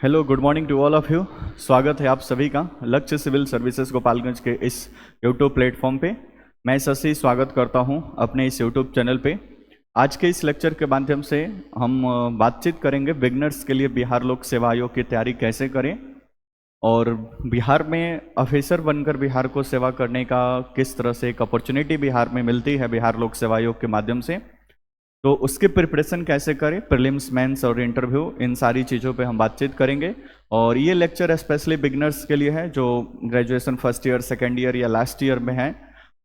Hello, good morning to all of you. स्वागत है आप सभी का लक्ष्य सिविल सर्विसेज गोपालगंज के इस यूट्यूब प्लेटफॉर्म पे। मैं शशि स्वागत करता हूं अपने इस यूट्यूब चैनल पे। आज के इस लेक्चर के माध्यम से हम बातचीत करेंगे बिगनर्स के लिए बिहार लोक सेवा आयोग की तैयारी कैसे करें और बिहार में ऑफिसर बनकर बिहार को सेवा करने का किस तरह से एक अपॉर्चुनिटी बिहार में मिलती है बिहार लोक सेवा आयोग के माध्यम से, तो उसकी प्रिपरेशन कैसे करें, प्रीलिम्स, मेंस और इंटरव्यू, इन सारी चीज़ों पे हम बातचीत करेंगे। और ये लेक्चर स्पेशली बिगनर्स के लिए है जो graduation first year, second year या लास्ट ईयर में है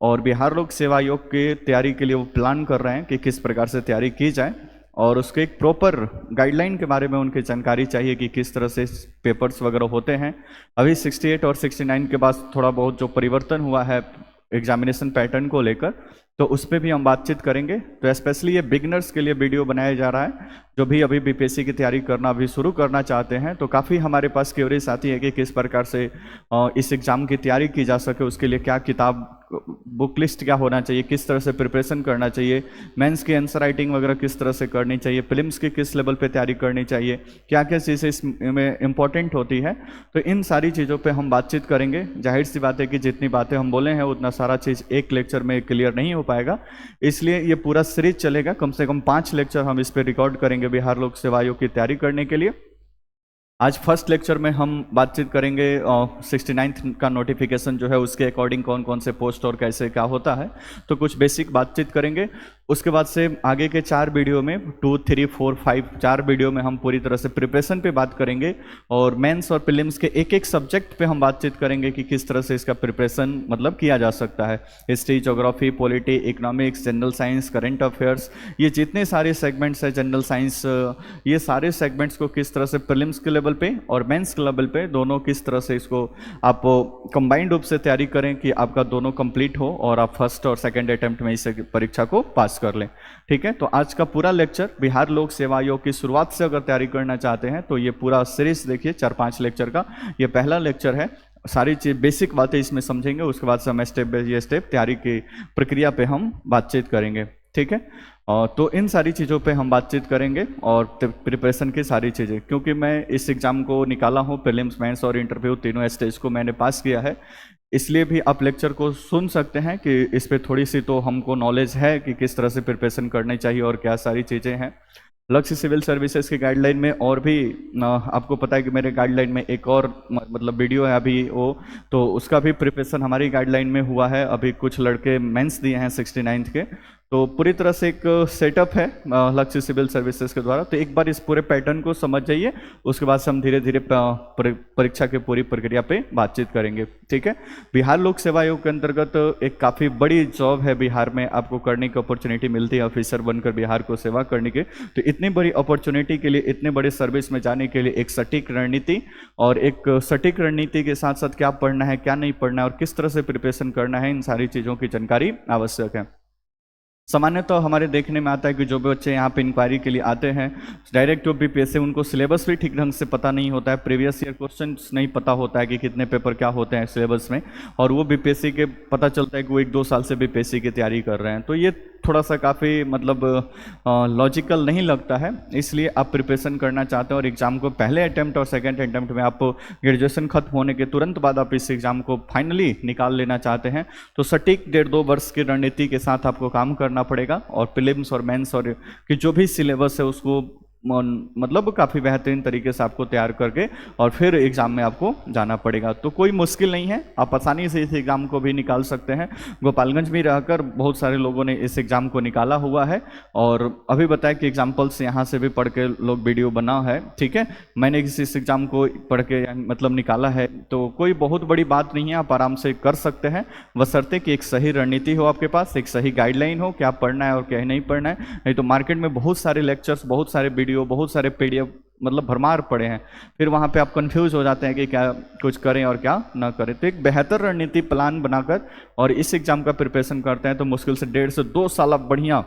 और बिहार लोक सेवा आयोग की तैयारी के लिए वो प्लान कर रहे हैं कि किस प्रकार से तैयारी की जाए और उसके एक प्रॉपर गाइडलाइन के बारे में उनकी जानकारी चाहिए कि किस तरह से पेपर्स वगैरह होते हैं। अभी 68 और 69 के बाद थोड़ा बहुत जो परिवर्तन हुआ है एग्जामिनेशन पैटर्न को लेकर, तो उस पर भी हम बातचीत करेंगे। तो स्पेशली ये बिगनर्स के लिए वीडियो बनाया जा रहा है जो भी अभी बीपीएससी की तैयारी करना अभी शुरू करना चाहते हैं। तो काफ़ी हमारे पास क्वेरीज आती है कि किस प्रकार से इस एग्ज़ाम की तैयारी की जा सके, उसके लिए क्या किताब, बुक लिस्ट क्या होना चाहिए, किस तरह से प्रिपरेशन करना चाहिए, मेंस की आंसर राइटिंग वगैरह किस तरह से करनी चाहिए, प्रीलिम्स की किस लेवल पे तैयारी करनी चाहिए, क्या क्या चीज़ें इसमें इम्पॉर्टेंट होती है। तो इन सारी चीज़ों पे हम बातचीत करेंगे। जाहिर सी बात है कि जितनी बातें हम बोले हैं उतना सारा चीज़ एक लेक्चर में क्लियर नहीं हो पाएगा, इसलिए ये पूरा सीरीज चलेगा। कम से कम 5 लेक्चर हम इस पर रिकॉर्ड करेंगे बिहार लोक सेवा आयोग की तैयारी करने के लिए। आज फर्स्ट लेक्चर में हम बातचीत करेंगे 69th का नोटिफिकेशन जो है उसके अकॉर्डिंग कौन कौन से पोस्ट और कैसे क्या होता है, तो कुछ बेसिक बातचीत करेंगे। उसके बाद से आगे के 4 वीडियो में 2, 3, 4, 5 4 वीडियो में हम पूरी तरह से प्रिपरेशन पे बात करेंगे और मेंस और प्रीलिम्स के एक एक सब्जेक्ट पे हम बातचीत करेंगे कि किस तरह से इसका प्रिपरेशन मतलब किया जा सकता है। History, geography, polity, economics, general science, current affairs, ये जितने सारे सेगमेंट्स हैं, जनरल साइंस, ये सारे सेगमेंट्स को किस तरह से प्रीलिम्स के लेवल पे और मेंस के लेवल पे दोनों किस तरह से इसको आप कंबाइंड रूप से तैयारी करें कि आपका दोनों कंप्लीट हो और आप फर्स्ट और सेकंड अटेम्प्ट में इस परीक्षा को पास कर लें। ठीक है, तो आज का पूरा लेक्चर बिहार लोक सेवा आयोग की शुरुआत से अगर तैयारी करना चाहते हैं तो ये पूरा सीरीज देखिए 4-5 लेक्चर का, ये पहला लेक्चर है। सारी चीज बेसिक बातें इसमें समझेंगे, उसके बाद से हम स्टेप बाय स्टेप तैयारी की प्रक्रिया पे हम बातचीत करेंगे। ठीक है, तो इन सारी चीज़ों पे हम बातचीत करेंगे और प्रिपरेशन की सारी चीज़ें, क्योंकि मैं इस एग्ज़ाम को निकाला हूँ, प्रीलिम्स, मेंस और इंटरव्यू तीनों स्टेज को मैंने पास किया है, इसलिए भी आप लेक्चर को सुन सकते हैं कि इस पर थोड़ी सी तो हमको नॉलेज है कि किस तरह से प्रिपरेशन करनी चाहिए और क्या सारी चीज़ें हैं। लक्ष्य सिविल सर्विसेज की गाइडलाइन में और भी आपको पता है कि मेरे गाइडलाइन में एक और मतलब वीडियो है अभी वो, तो उसका भी प्रिपरेशन हमारी गाइडलाइन में हुआ है। अभी कुछ लड़के मेंस दिए हैं 69th के, तो पूरी तरह से एक सेटअप है लक्ष्य सिविल सर्विसेज के द्वारा। तो एक बार इस पूरे पैटर्न को समझ जाइए, उसके बाद से हम धीरे धीरे परीक्षा की पूरी प्रक्रिया पे बातचीत करेंगे। ठीक है, बिहार लोक सेवा आयोग के अंतर्गत एक काफ़ी बड़ी जॉब है बिहार में, आपको करने की अपॉर्चुनिटी मिलती है ऑफिसर बनकर बिहार को सेवा करने की। तो इतनी बड़ी अपॉर्चुनिटी के लिए, इतने बड़े सर्विस में जाने के लिए एक सटीक रणनीति और एक सटीक रणनीति के साथ साथ क्या पढ़ना है, क्या नहीं पढ़ना है और किस तरह से प्रिपरेशन करना है, इन सारी चीज़ों की जानकारी आवश्यक है। सामान्यतः तो हमारे देखने में आता है कि जो भी बच्चे यहाँ पे इंक्वायरी के लिए आते हैं डायरेक्ट जो बीपीएससी, उनको सिलेबस भी ठीक ढंग से पता नहीं होता है, प्रीवियस ईयर क्वेश्चंस नहीं पता होता है कि कितने पेपर क्या होते हैं सिलेबस में, और वो बीपीएससी के पता चलता है कि वो 1-2 साल से बीपीएससी की तैयारी कर रहे हैं। तो ये थोड़ा सा काफ़ी मतलब लॉजिकल नहीं लगता है, इसलिए आप प्रिपरेशन करना चाहते हैं और एग्ज़ाम को पहले अटैम्प्ट और सेकेंड अटैम्प्ट में आप ग्रेजुएशन खत्म होने के तुरंत बाद आप इस एग्ज़ाम को फाइनली निकाल लेना चाहते हैं, तो सटीक 1.5-2 वर्ष की रणनीति के साथ आपको काम करना पड़ेगा और प्रीलिम्स और मेंस और कि जो भी सिलेबस है उसको मतलब काफ़ी बेहतरीन तरीके से आपको तैयार करके और फिर एग्ज़ाम में आपको जाना पड़ेगा। तो कोई मुश्किल नहीं है, आप आसानी से इस एग्ज़ाम को भी निकाल सकते हैं। गोपालगंज में रहकर बहुत सारे लोगों ने इस एग्ज़ाम को निकाला हुआ है और अभी बताया कि एग्जाम्पल्स यहाँ से भी पढ़ के लोग वीडियो बना है। ठीक है, मैंने इस एग्ज़ाम को पढ़ के मतलब निकाला है, तो कोई बहुत बड़ी बात नहीं है, आप आराम से कर सकते हैं, बशर्ते कि एक सही रणनीति हो आपके पास, एक सही गाइडलाइन हो, क्या पढ़ना है और क्या नहीं पढ़ना है। नहीं तो मार्केट में बहुत सारे लेक्चर्स, बहुत सारे बहुत सारे पीडीएफ मतलब भरमार पड़े हैं, फिर वहाँ पे आप कंफ्यूज हो जाते हैं कि क्या कुछ करें और क्या ना करें। तो एक बेहतर रणनीति प्लान बनाकर और इस एग्ज़ाम का प्रिपरेशन करते हैं तो मुश्किल से 1.5 से 2 साल आप बढ़िया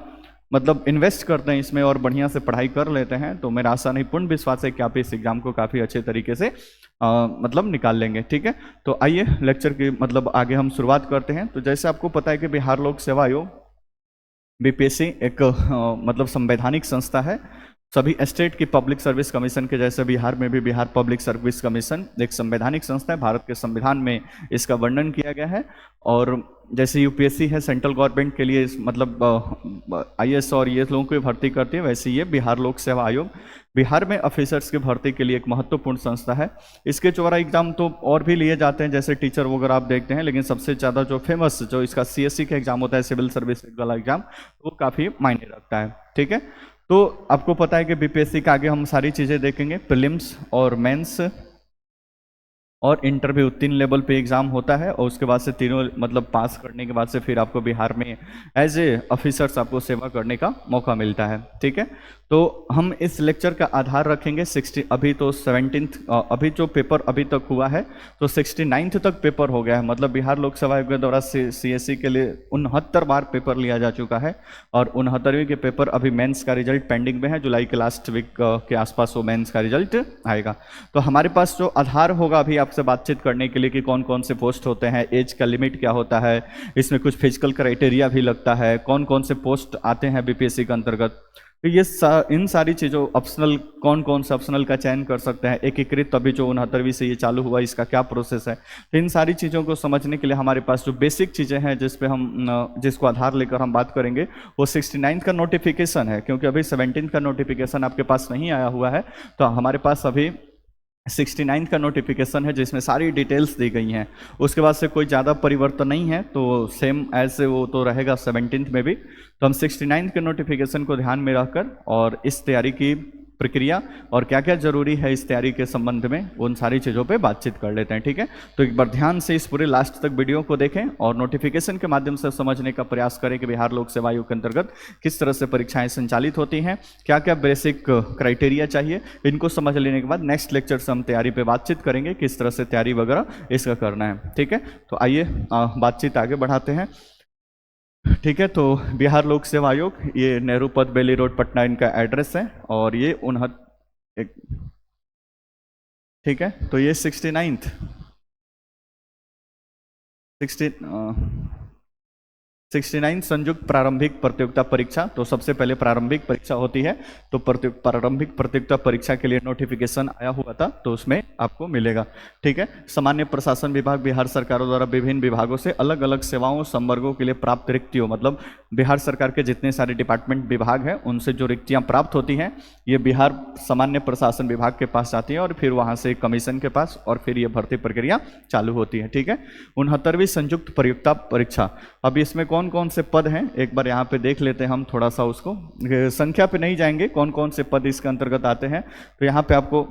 मतलब इन्वेस्ट करते हैं इसमें और बढ़िया से पढ़ाई कर लेते हैं, तो मेरा आशा नहीं पूर्ण विश्वास है कि आप इस एग्ज़ाम को काफ़ी अच्छे तरीके से मतलब निकाल लेंगे। ठीक है, तो आइए लेक्चर की मतलब आगे हम शुरुआत करते हैं। तो जैसे आपको पता है कि बिहार लोक सेवा आयोग बीपीएससी एक मतलब संवैधानिक संस्था है, सभी स्टेट की पब्लिक सर्विस कमीशन के जैसे बिहार में भी बिहार पब्लिक सर्विस कमीशन एक संवैधानिक संस्था है, भारत के संविधान में इसका वर्णन किया गया है। और जैसे यूपीएससी है सेंट्रल गवर्नमेंट के लिए, मतलब आईएएस और ये लोगों को भर्ती करती है, वैसे ये बिहार लोक सेवा आयोग बिहार में ऑफिसर्स की भर्ती के लिए एक महत्वपूर्ण संस्था है। इसके द्वारा एग्जाम तो और भी लिए जाते हैं, जैसे टीचर वगैरह आप देखते हैं, लेकिन सबसे ज़्यादा जो फेमस जो इसका सीएससी का एग्जाम होता है, सिविल सर्विस वाला एग्जाम, वो काफ़ी मायने रखता है। ठीक है, तो आपको पता है कि बीपीएससी के आगे हम सारी चीज़ें देखेंगे, प्रीलिम्स और मेंस और इंटरव्यू 3 लेवल पे एग्जाम होता है, और उसके बाद से तीनों मतलब पास करने के बाद से फिर आपको बिहार में एज ए ऑफिसर्स आपको सेवा करने का मौका मिलता है। ठीक है, तो हम इस लेक्चर का आधार रखेंगे 60, अभी तो 17th, अभी जो पेपर अभी तक हुआ है तो 69th तक पेपर हो गया है, मतलब बिहार लोक सेवा आयोग के द्वारा सीएससी के लिए 69 बार पेपर लिया जा चुका है, और 69वीं के पेपर अभी मेंस का रिजल्ट पेंडिंग में है, जुलाई के लास्ट वीक के आसपास वो मेंस का रिजल्ट आएगा। तो हमारे पास जो आधार होगा अभी आपसे बातचीत करने के लिए कि कौन कौन से पोस्ट होते हैं, एज का लिमिट क्या होता है, इसमें कुछ फिजिकल क्राइटेरिया भी लगता है, कौन कौन से पोस्ट आते हैं बीपीएससी के अंतर्गत, तो ये इन सारी चीज़ों, ऑप्शनल कौन कौन से ऑप्शनल का चयन कर सकते हैं, एकीकृत अभी जो 69वीं से ये चालू हुआ इसका क्या प्रोसेस है, तो इन सारी चीज़ों को समझने के लिए हमारे पास जो बेसिक चीज़ें हैं जिस पे हम जिसको आधार लेकर हम बात करेंगे, वो 69th का नोटिफिकेशन है, क्योंकि अभी 17th का नोटिफिकेशन आपके पास नहीं आया हुआ है, तो हमारे पास अभी 69 का नोटिफिकेशन है जिसमें सारी डिटेल्स दी गई हैं। उसके बाद से कोई ज़्यादा परिवर्तन नहीं है, तो सेम एज वो तो रहेगा 17th में भी। तो हम 69 के नोटिफिकेशन को ध्यान में रखकर और इस तैयारी की प्रक्रिया और क्या क्या जरूरी है इस तैयारी के संबंध में, उन सारी चीज़ों पे बातचीत कर लेते हैं। ठीक है, तो एक बार ध्यान से इस पूरे लास्ट तक वीडियो को देखें और नोटिफिकेशन के माध्यम से समझने का प्रयास करें कि बिहार लोक सेवा आयोग के अंतर्गत किस तरह से परीक्षाएं संचालित होती हैं, क्या क्या बेसिक क्राइटेरिया चाहिए, इनको समझ लेने के बाद नेक्स्ट लेक्चर से हम तैयारी पर बातचीत करेंगे, किस तरह से तैयारी वगैरह इसका करना है। ठीक है, तो आइए बातचीत आगे बढ़ाते हैं। ठीक है, तो बिहार लोक सेवा आयोग, ये नेहरू पथ बेली रोड पटना इनका एड्रेस है, और ये 69, ठीक है, तो ये 69th 69 संयुक्त प्रारंभिक प्रतियोगिता परीक्षा। तो सबसे पहले प्रारंभिक परीक्षा होती है, तो प्रारंभिक प्रतियोगिता परीक्षा के लिए नोटिफिकेशन आया हुआ था, तो उसमें आपको मिलेगा। ठीक है, सामान्य प्रशासन विभाग बिहार सरकारों द्वारा विभिन्न विभागों से अलग अलग सेवाओं संवर्गों के लिए प्राप्त रिक्तियों, मतलब बिहार सरकार के जितने सारे डिपार्टमेंट विभाग हैं उनसे जो रिक्तियां प्राप्त होती हैं, ये बिहार सामान्य प्रशासन विभाग के पास जाती है और फिर वहां से कमीशन के पास, और फिर ये भर्ती प्रक्रिया चालू होती है। ठीक है, 69वीं संयुक्त प्रतियोगिता परीक्षा, अब इसमें कौन कौन से पद हैं एक बार यहाँ पे देख लेते हैं हम, थोड़ा सा उसको संख्या पे नहीं जाएंगे, कौन कौन से पद इसके अंतर्गत आते हैं। तो यहाँ पे आपको,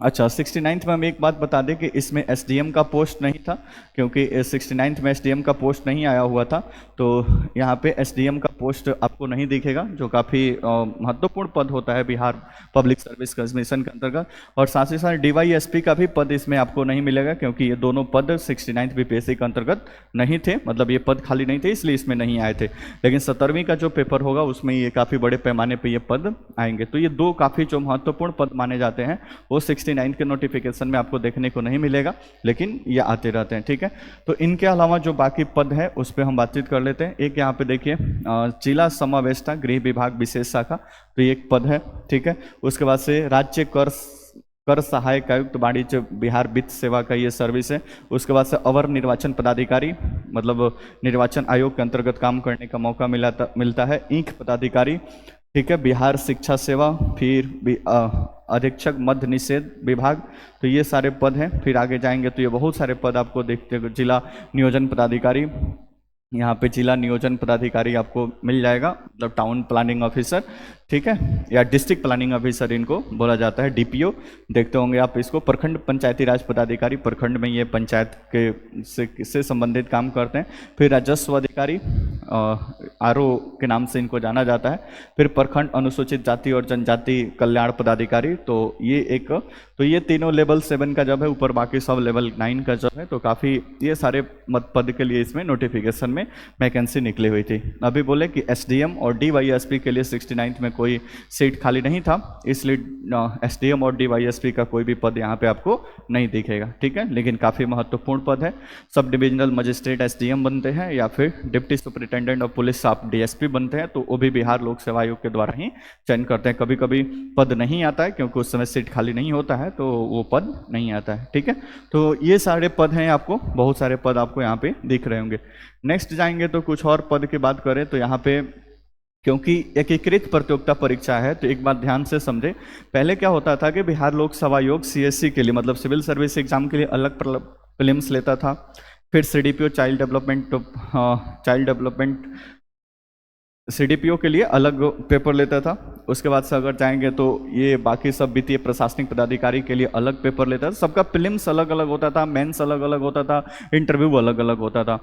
अच्छा 69th में हम एक बात बता दें कि इसमें एसडीएम का पोस्ट नहीं था, क्योंकि 69th में एसडीएम का पोस्ट नहीं आया हुआ था, तो यहाँ पे एसडीएम का पोस्ट आपको नहीं दिखेगा, जो काफ़ी महत्वपूर्ण पद होता है बिहार पब्लिक सर्विस कमीशन के अंतर्गत। और साथ ही साथ डीवाईएसपी का भी पद इसमें आपको नहीं मिलेगा, क्योंकि ये दोनों पद 69th बीपीएससी के अंतर्गत नहीं थे, मतलब ये पद खाली नहीं थे इसलिए इसमें नहीं आए थे। लेकिन 17वीं का जो पेपर होगा उसमें ये काफ़ी बड़े पैमाने पर ये पद आएंगे। तो ये दो काफ़ी जो महत्वपूर्ण पद माने जाते हैं वो 69 के नोटिफिकेशन में आपको देखने को नहीं मिलेगा, लेकिन ये आते रहते हैं। ठीक है, तो इनके अलावा जो बाकी पद है उस पर हम बातचीत कर लेते हैं। एक यहाँ पे देखिए जिला समावेष्टा गृह विभाग विशेष शाखा, तो ये एक पद है। ठीक है, उसके बाद से राज्य कर सहायक आयुक्त वाणिज्य बिहार वित्त सेवा का ये सर्विस है। उसके बाद से अवर निर्वाचन पदाधिकारी, मतलब निर्वाचन आयोग के अंतर्गत काम करने का मौका मिलता है। ईंख पदाधिकारी, ठीक है, बिहार शिक्षा सेवा, फिर अधीक्षक मध्य निषेध विभाग, तो ये सारे पद हैं। फिर आगे जाएंगे तो ये बहुत सारे पद आपको देखते हैं। जिला नियोजन पदाधिकारी, यहाँ पे जिला नियोजन पदाधिकारी आपको मिल जाएगा, मतलब टाउन प्लानिंग ऑफिसर, ठीक है, या डिस्ट्रिक्ट प्लानिंग ऑफिसर इनको बोला जाता है, डीपीओ देखते होंगे आप इसको। प्रखंड पंचायती राज पदाधिकारी, प्रखंड में ये पंचायत के से संबंधित काम करते हैं। फिर राजस्व अधिकारी, आरओ के नाम से इनको जाना जाता है। फिर प्रखंड अनुसूचित जाति और जनजाति कल्याण पदाधिकारी, तो ये तीनों लेवल 7 का जॉब है, ऊपर बाकी सब लेवल 9 का जॉब है। तो काफ़ी ये सारे पद के लिए इसमें नोटिफिकेशन में वैकेंसी निकली हुई थी। अभी बोले कि एसडीएम और DYSP के लिए 69th में कोई सीट खाली नहीं था, इसलिए SDM और DYSP का कोई भी पद यहाँ पे आपको नहीं दिखेगा, ठीक है। लेकिन काफ़ी महत्वपूर्ण पद है। सब डिविजनल मजिस्ट्रेट SDM बनते हैं या फिर डिप्टी सुपरिटेंडेंट ऑफ पुलिस आप DSP बनते हैं, तो वो भी बिहार लोक सेवा आयोग के द्वारा ही चयन करते हैं। कभी कभी पद नहीं आता है क्योंकि उस समय सीट खाली नहीं होता है, तो वो पद नहीं आता है, ठीक है। तो ये सारे पद हैं, आपको बहुत सारे पद आपको यहाँ पे दिख रहे होंगे। नेक्स्ट जाएंगे तो कुछ और पद की बात करें तो यहाँ पे क्योंकि एकीकृत प्रतियोगिता परीक्षा है तो एक बात ध्यान से समझे। पहले क्या होता था कि बिहार लोक सेवा आयोग CSC के लिए मतलब सिविल सर्विस एग्जाम के लिए अलग प्रीलिम्स लेता था, फिर CDPO चाइल्ड डेवलपमेंट CDPO के लिए अलग पेपर लेता था। उसके बाद से अगर जाएंगे तो ये बाकी सब वित्तीय प्रशासनिक पदाधिकारी के लिए अलग पेपर लेता था। सबका प्रीलिम्स अलग अलग होता था, मेंस अलग अलग होता था, इंटरव्यू अलग अलग होता था।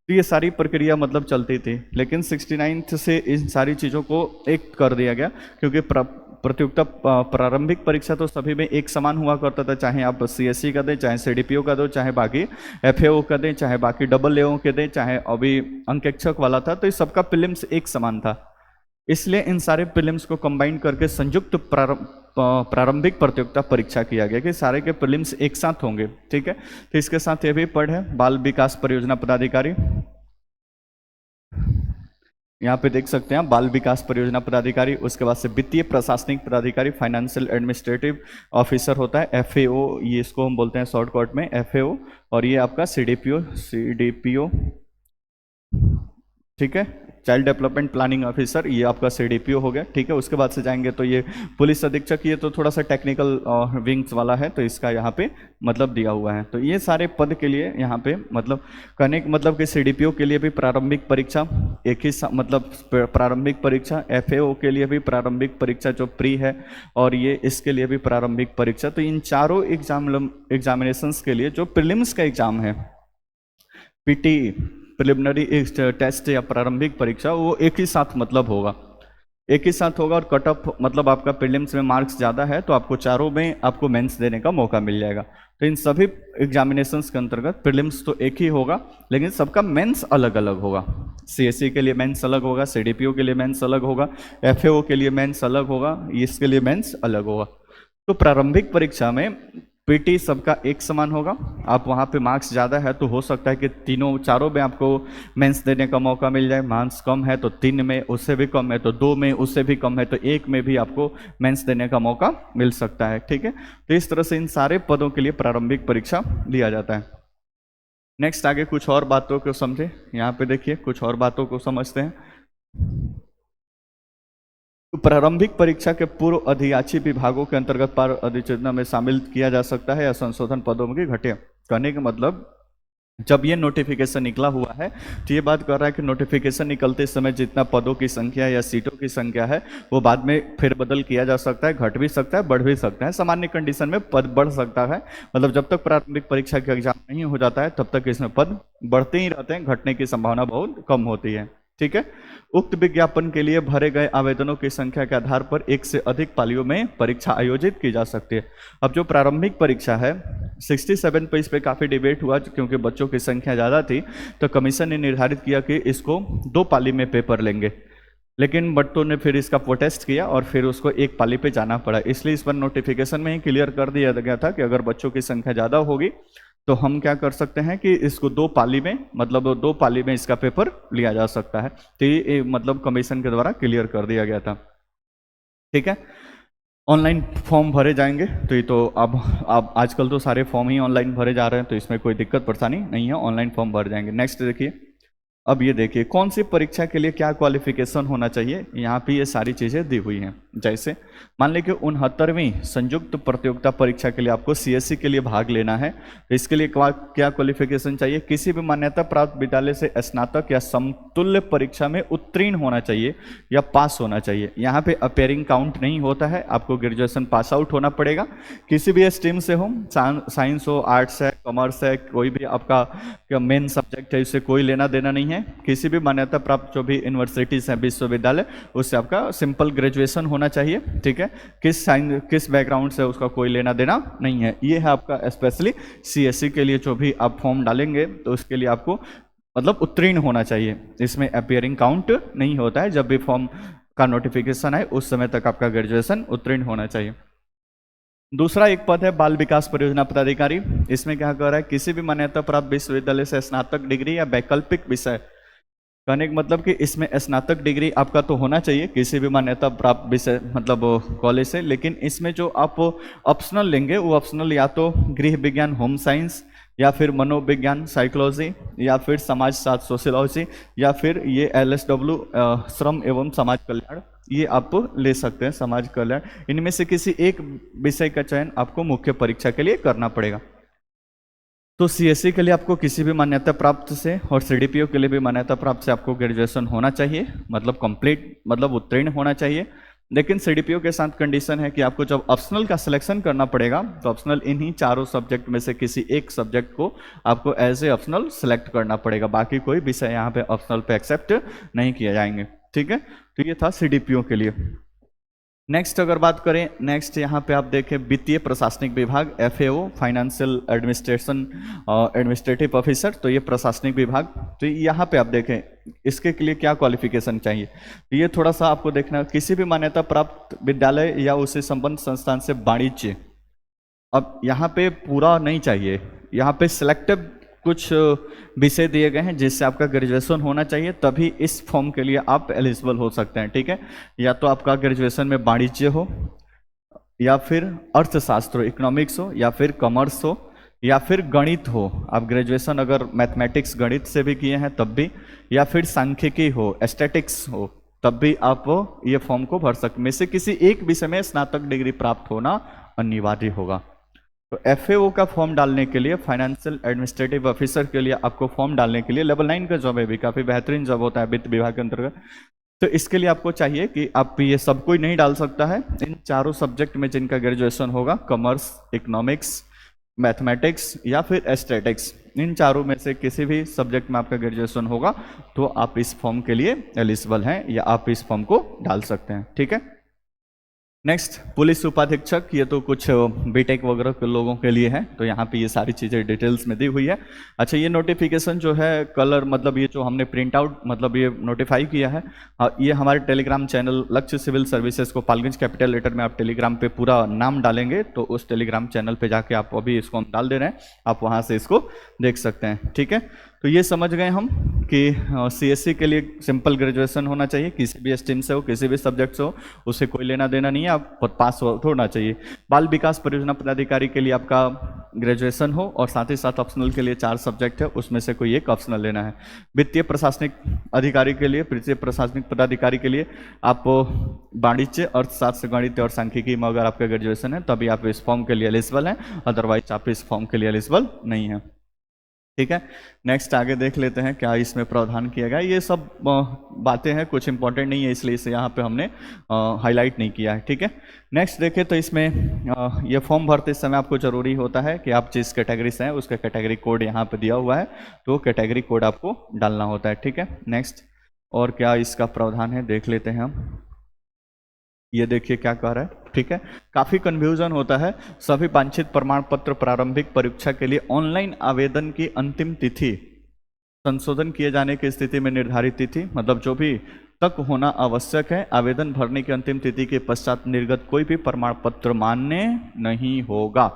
तो ये सारी प्रक्रिया मतलब चलती थी, लेकिन 69th से इन सारी चीज़ों को एक कर दिया गया क्योंकि प्रतियोगिता प्रारंभिक परीक्षा तो सभी में एक समान हुआ करता था, चाहे आप CSC का दें, चाहे CDPO का दो, चाहे बाकी FAO का दें, चाहे बाकी AAO के दें, चाहे अभी अंकेक्षक वाला था, तो इस सबका प्रीलिम्स एक समान था। इसलिए इन सारे प्रीलिम्स को कंबाइन करके संयुक्त प्रारंभिक प्रतियोगिता परीक्षा किया गया कि सारे के प्रीलिम्स एक साथ होंगे, ठीक है। तो इसके साथ ये भी पढ़ है बाल विकास परियोजना पदाधिकारी, यहाँ पे देख सकते हैं बाल विकास परियोजना पदाधिकारी। उसके बाद से वित्तीय प्रशासनिक पदाधिकारी फाइनेंशियल एडमिनिस्ट्रेटिव ऑफिसर होता है FAO, ये इसको हम बोलते हैं शॉर्टकट में FAO, और ये आपका CDPO, ठीक है, चाइल्ड डेवलपमेंट प्लानिंग ऑफिसर, ये आपका CDPO हो गया, ठीक है। उसके बाद से जाएंगे तो ये पुलिस अधीक्षक, ये तो थोड़ा सा टेक्निकल विंग्स वाला है, तो इसका यहाँ पे मतलब दिया हुआ है। तो ये सारे पद के लिए यहाँ पे मतलब कहने का मतलब कि CDPO के लिए भी प्रारंभिक परीक्षा एक ही मतलब प्रारंभिक परीक्षा, FAO के लिए भी प्रारंभिक परीक्षा जो प्री है, और ये इसके लिए भी प्रारंभिक परीक्षा। तो इन चारों एग्जामिनेशंस के लिए जो प्रीलिम्स का एग्जाम है, PT प्रिलिमिनरी टेस्ट या प्रारंभिक परीक्षा, वो एक ही साथ मतलब होगा, एक ही साथ होगा। और कट ऑफ मतलब आपका प्रीलिम्स में मार्क्स ज़्यादा है तो आपको चारों में आपको मेंस देने का मौका मिल जाएगा। तो इन सभी एग्जामिनेशंस के अंतर्गत प्रीलिम्स तो एक ही होगा, लेकिन सबका मेंस अलग अलग होगा। CSC के लिए मेंस अलग होगा, CDPO के लिए मेंस अलग होगा, FAO के लिए मेंस अलग होगा, इसके लिए मेंस अलग होगा। तो प्रारंभिक परीक्षा में PT सबका एक समान होगा। आप वहाँ पे मार्क्स ज़्यादा है तो हो सकता है कि चारों में आपको मेंस देने का मौका मिल जाए। मार्क्स कम है तो 3 में, उससे भी कम है तो 2 में, उससे भी कम है तो 1 में भी आपको मेंस देने का मौका मिल सकता है, ठीक है। तो इस तरह से इन सारे पदों के लिए प्रारंभिक परीक्षा लिया जाता है। नेक्स्ट आगे कुछ और बातों को समझे, यहाँ पे देखिए कुछ और बातों को समझते हैं। प्रारंभिक परीक्षा के पूर्व अधियाची विभागों के अंतर्गत पार अधिसूचना में शामिल किया जा सकता है या संशोधन पदों की घटे। कहने का मतलब जब ये नोटिफिकेशन निकला हुआ है तो ये बात कर रहा है कि नोटिफिकेशन निकलते समय जितना पदों की संख्या या सीटों की संख्या है वो बाद में फेरबदल किया जा सकता है, घट भी सकता है, बढ़ भी सकता है। सामान्य कंडीशन में पद बढ़ सकता है, मतलब जब तक प्रारंभिक परीक्षा का एग्जाम नहीं हो जाता है तब तक इसमें पद बढ़ते ही रहते हैं, घटने की संभावना बहुत कम होती है, ठीक है। उक्त विज्ञापन के लिए भरे गए आवेदनों की संख्या के आधार पर एक से अधिक पालियों में परीक्षा आयोजित की जा सकती है। अब जो प्रारंभिक परीक्षा है 67 पे इस पे काफ़ी डिबेट हुआ क्योंकि बच्चों की संख्या ज़्यादा थी, तो कमीशन ने निर्धारित किया कि इसको 2 पाली में पेपर लेंगे, लेकिन बच्चों ने फिर इसका प्रोटेस्ट किया और फिर उसको 1 पाली पे जाना पड़ा। इसलिए इस पर नोटिफिकेशन में ही क्लियर कर दिया गया था कि अगर बच्चों की संख्या ज़्यादा होगी तो हम क्या कर सकते हैं कि इसको 2 पाली में, मतलब 2 पाली में इसका पेपर लिया जा सकता है। तो ये मतलब कमीशन के द्वारा क्लियर कर दिया गया था, ठीक है। ऑनलाइन फॉर्म भरे जाएंगे, तो ये तो अब आजकल तो सारे फॉर्म ही ऑनलाइन भरे जा रहे हैं, तो इसमें कोई दिक्कत परेशानी नहीं है, ऑनलाइन फॉर्म भर जाएंगे। नेक्स्ट देखिए, अब ये देखिए कौन सी परीक्षा के लिए क्या क्वालिफिकेशन होना चाहिए, यहाँ पे ये सारी चीज़ें दी हुई हैं। जैसे मान लें कि 69वीं संयुक्त प्रतियोगिता परीक्षा के लिए आपको CSC के लिए भाग लेना है, तो इसके लिए क्या क्वालिफिकेशन चाहिए? किसी भी मान्यता प्राप्त विद्यालय से स्नातक या समतुल्य परीक्षा में उत्तीर्ण होना चाहिए या पास होना चाहिए। यहाँ पे अपेयरिंग काउंट नहीं होता है, आपको ग्रेजुएशन पास आउट होना पड़ेगा, किसी भी स्ट्रीम से हो, साइंस हो, आर्ट्स है, कॉमर्स है, कोई भी आपका मेन सब्जेक्ट है, इससे कोई लेना देना नहीं है। किसी भी मान्यता प्राप्त जो भी यूनिवर्सिटीज है, विश्वविद्यालय, उससे आपका सिंपल ग्रेजुएशन होना चाहिए, ठीक है। किस बैकग्राउंड से उसका कोई लेना देना नहीं है। ये है आपका स्पेशली CSC के लिए जो भी आप फॉर्म डालेंगे तो उसके लिए आपको मतलब उत्तीर्ण होना चाहिए। इसमें अपीयरिंग काउंट नहीं होता है, जब भी फॉर्म का नोटिफिकेशन आए उस समय तक आपका ग्रेजुएशन उत्तीर्ण होना चाहिए। दूसरा एक पद है बाल विकास परियोजना पदाधिकारी। इसमें क्या कर रहा है, किसी भी मान्यता प्राप्त विश्वविद्यालय से स्नातक डिग्री या वैकल्पिक विषय, कहने का मतलब कि इसमें स्नातक डिग्री आपका तो होना चाहिए किसी भी मान्यता प्राप्त विषय मतलब कॉलेज से, लेकिन इसमें जो आप ऑप्शनल लेंगे वो ऑप्शनल या तो गृह विज्ञान होम साइंस, या फिर मनोविज्ञान साइकोलॉजी, या फिर समाज शास्त्र सोशियोलॉजी, या फिर ये LSW श्रम एवं समाज कल्याण, ये आप ले सकते हैं समाज कल्याण। इनमें से किसी एक विषय का चयन आपको मुख्य परीक्षा के लिए करना पड़ेगा। तो CSE के लिए आपको किसी भी मान्यता प्राप्त से और CDPO के लिए भी मान्यता प्राप्त से आपको ग्रेजुएशन होना चाहिए, मतलब कंप्लीट मतलब उत्तीर्ण होना चाहिए। लेकिन CDPO के साथ कंडीशन है कि आपको जब ऑप्शनल का सिलेक्शन करना पड़ेगा तो ऑप्शनल इन्हीं चारों सब्जेक्ट में से किसी एक सब्जेक्ट को आपको एज ए ऑप्शनल सेलेक्ट करना पड़ेगा, बाकी कोई विषय यहाँ पे ऑप्शनल पे एक्सेप्ट नहीं किए जाएंगे। ठीक है, तो ये था CDPO के लिए। नेक्स्ट अगर बात करें, नेक्स्ट यहाँ पे आप देखें वित्तीय प्रशासनिक विभाग FAO financial administration administrative officer, तो ये प्रशासनिक विभाग। तो यहाँ पे आप देखें इसके लिए क्या क्वालिफिकेशन चाहिए, तो ये थोड़ा सा आपको देखना है। किसी भी मान्यता प्राप्त विद्यालय या उससे संबद्ध संस्थान से वाणिज्य, अब यहाँ पे पूरा नहीं चाहिए, यहाँ पे सिलेक्टिव कुछ विषय दिए गए हैं जिससे आपका ग्रेजुएशन होना चाहिए, तभी इस फॉर्म के लिए आप एलिजिबल हो सकते हैं। ठीक है, या तो आपका ग्रेजुएशन में वाणिज्य हो, या फिर अर्थशास्त्र इकोनॉमिक्स हो, या फिर कॉमर्स हो, या फिर गणित हो। आप ग्रेजुएशन अगर मैथमेटिक्स गणित से भी किए हैं तब भी, या फिर सांख्यिकी हो एस्थेटिक्स हो तब भी आप ये फॉर्म को भर सकते। में से किसी एक विषय में स्नातक डिग्री प्राप्त होना अनिवार्य होगा। तो FAO का फॉर्म डालने के लिए, फाइनेंशियल एडमिनिस्ट्रेटिव ऑफिसर के लिए आपको फॉर्म डालने के लिए लेवल 9 का जॉब है, भी काफ़ी बेहतरीन जॉब होता है वित्त विभाग के अंतर्गत। तो इसके लिए आपको चाहिए कि आप ये सब कोई नहीं डाल सकता है, इन चारों सब्जेक्ट में जिनका ग्रेजुएशन होगा, कॉमर्स, इकोनॉमिक्स, मैथमेटिक्स या फिर एस्थेटिक्स, इन चारों में से किसी भी सब्जेक्ट में आपका ग्रेजुएशन होगा तो आप इस फॉर्म के लिए एलिजिबल हैं या आप इस फॉर्म को डाल सकते हैं। ठीक है, नेक्स्ट पुलिस उपाधीक्षक, ये तो कुछ बीटेक वगैरह के लोगों के लिए है, तो यहाँ पे ये सारी चीज़ें डिटेल्स में दी हुई है। अच्छा, ये नोटिफिकेशन जो है कलर मतलब ये जो हमने प्रिंट आउट मतलब ये नोटिफाई किया है, ये हमारे Telegram channel Lakshya civil services को पालगंज कैपिटल लेटर में आप टेलीग्राम पे पूरा नाम डालेंगे तो उस टेलीग्राम चैनल पे जाके आप अभी इसको हम डाल दे रहे हैं, आप वहाँ से इसको देख सकते हैं। ठीक है, तो ये समझ गए हम कि CSE के लिए सिंपल ग्रेजुएशन होना चाहिए, किसी भी स्ट्रीम से हो, किसी भी सब्जेक्ट से हो, उससे कोई लेना देना नहीं है, आप पास होना चाहिए। बाल विकास परियोजना पदाधिकारी के लिए आपका ग्रेजुएशन हो और साथ ही साथ ऑप्शनल के लिए 4 सब्जेक्ट है, उसमें से कोई एक ऑप्शनल लेना है। वित्तीय प्रशासनिक अधिकारी के लिए, वित्तीय प्रशासनिक पदाधिकारी के लिए आप वाणिज्य, अर्थशास्त्र, गणित और सांख्यिकी में अगर आपका ग्रेजुएशन है तभी आप इस फॉर्म के लिए एलिजिबल हैं, अदरवाइज आप इस फॉर्म के लिए एलिजिबल नहीं है। ठीक है, नेक्स्ट आगे देख लेते हैं क्या इसमें प्रावधान किया गया। ये सब बातें हैं, कुछ इंपॉर्टेंट नहीं है इसलिए इसे यहाँ पे हमने हाईलाइट नहीं किया है। ठीक है, नेक्स्ट देखें तो इसमें ये फॉर्म भरते समय आपको जरूरी होता है कि आप जिस कैटेगरी से हैं उसका कैटेगरी कोड यहाँ पे दिया हुआ है, तो कैटेगरी कोड आपको डालना होता है। ठीक है, नेक्स्ट और क्या इसका प्रावधान है देख लेते हैं हम। ये देखिए क्या कह रहा है। ठीक है, काफ़ी कन्फ्यूजन होता है। सभी वांछित प्रमाण पत्र प्रारंभिक परीक्षा के लिए ऑनलाइन आवेदन की अंतिम तिथि संशोधन किए जाने की स्थिति में निर्धारित तिथि मतलब जो भी तक होना आवश्यक है, आवेदन भरने की अंतिम तिथि के पश्चात निर्गत कोई भी प्रमाण पत्र मान्य नहीं होगा।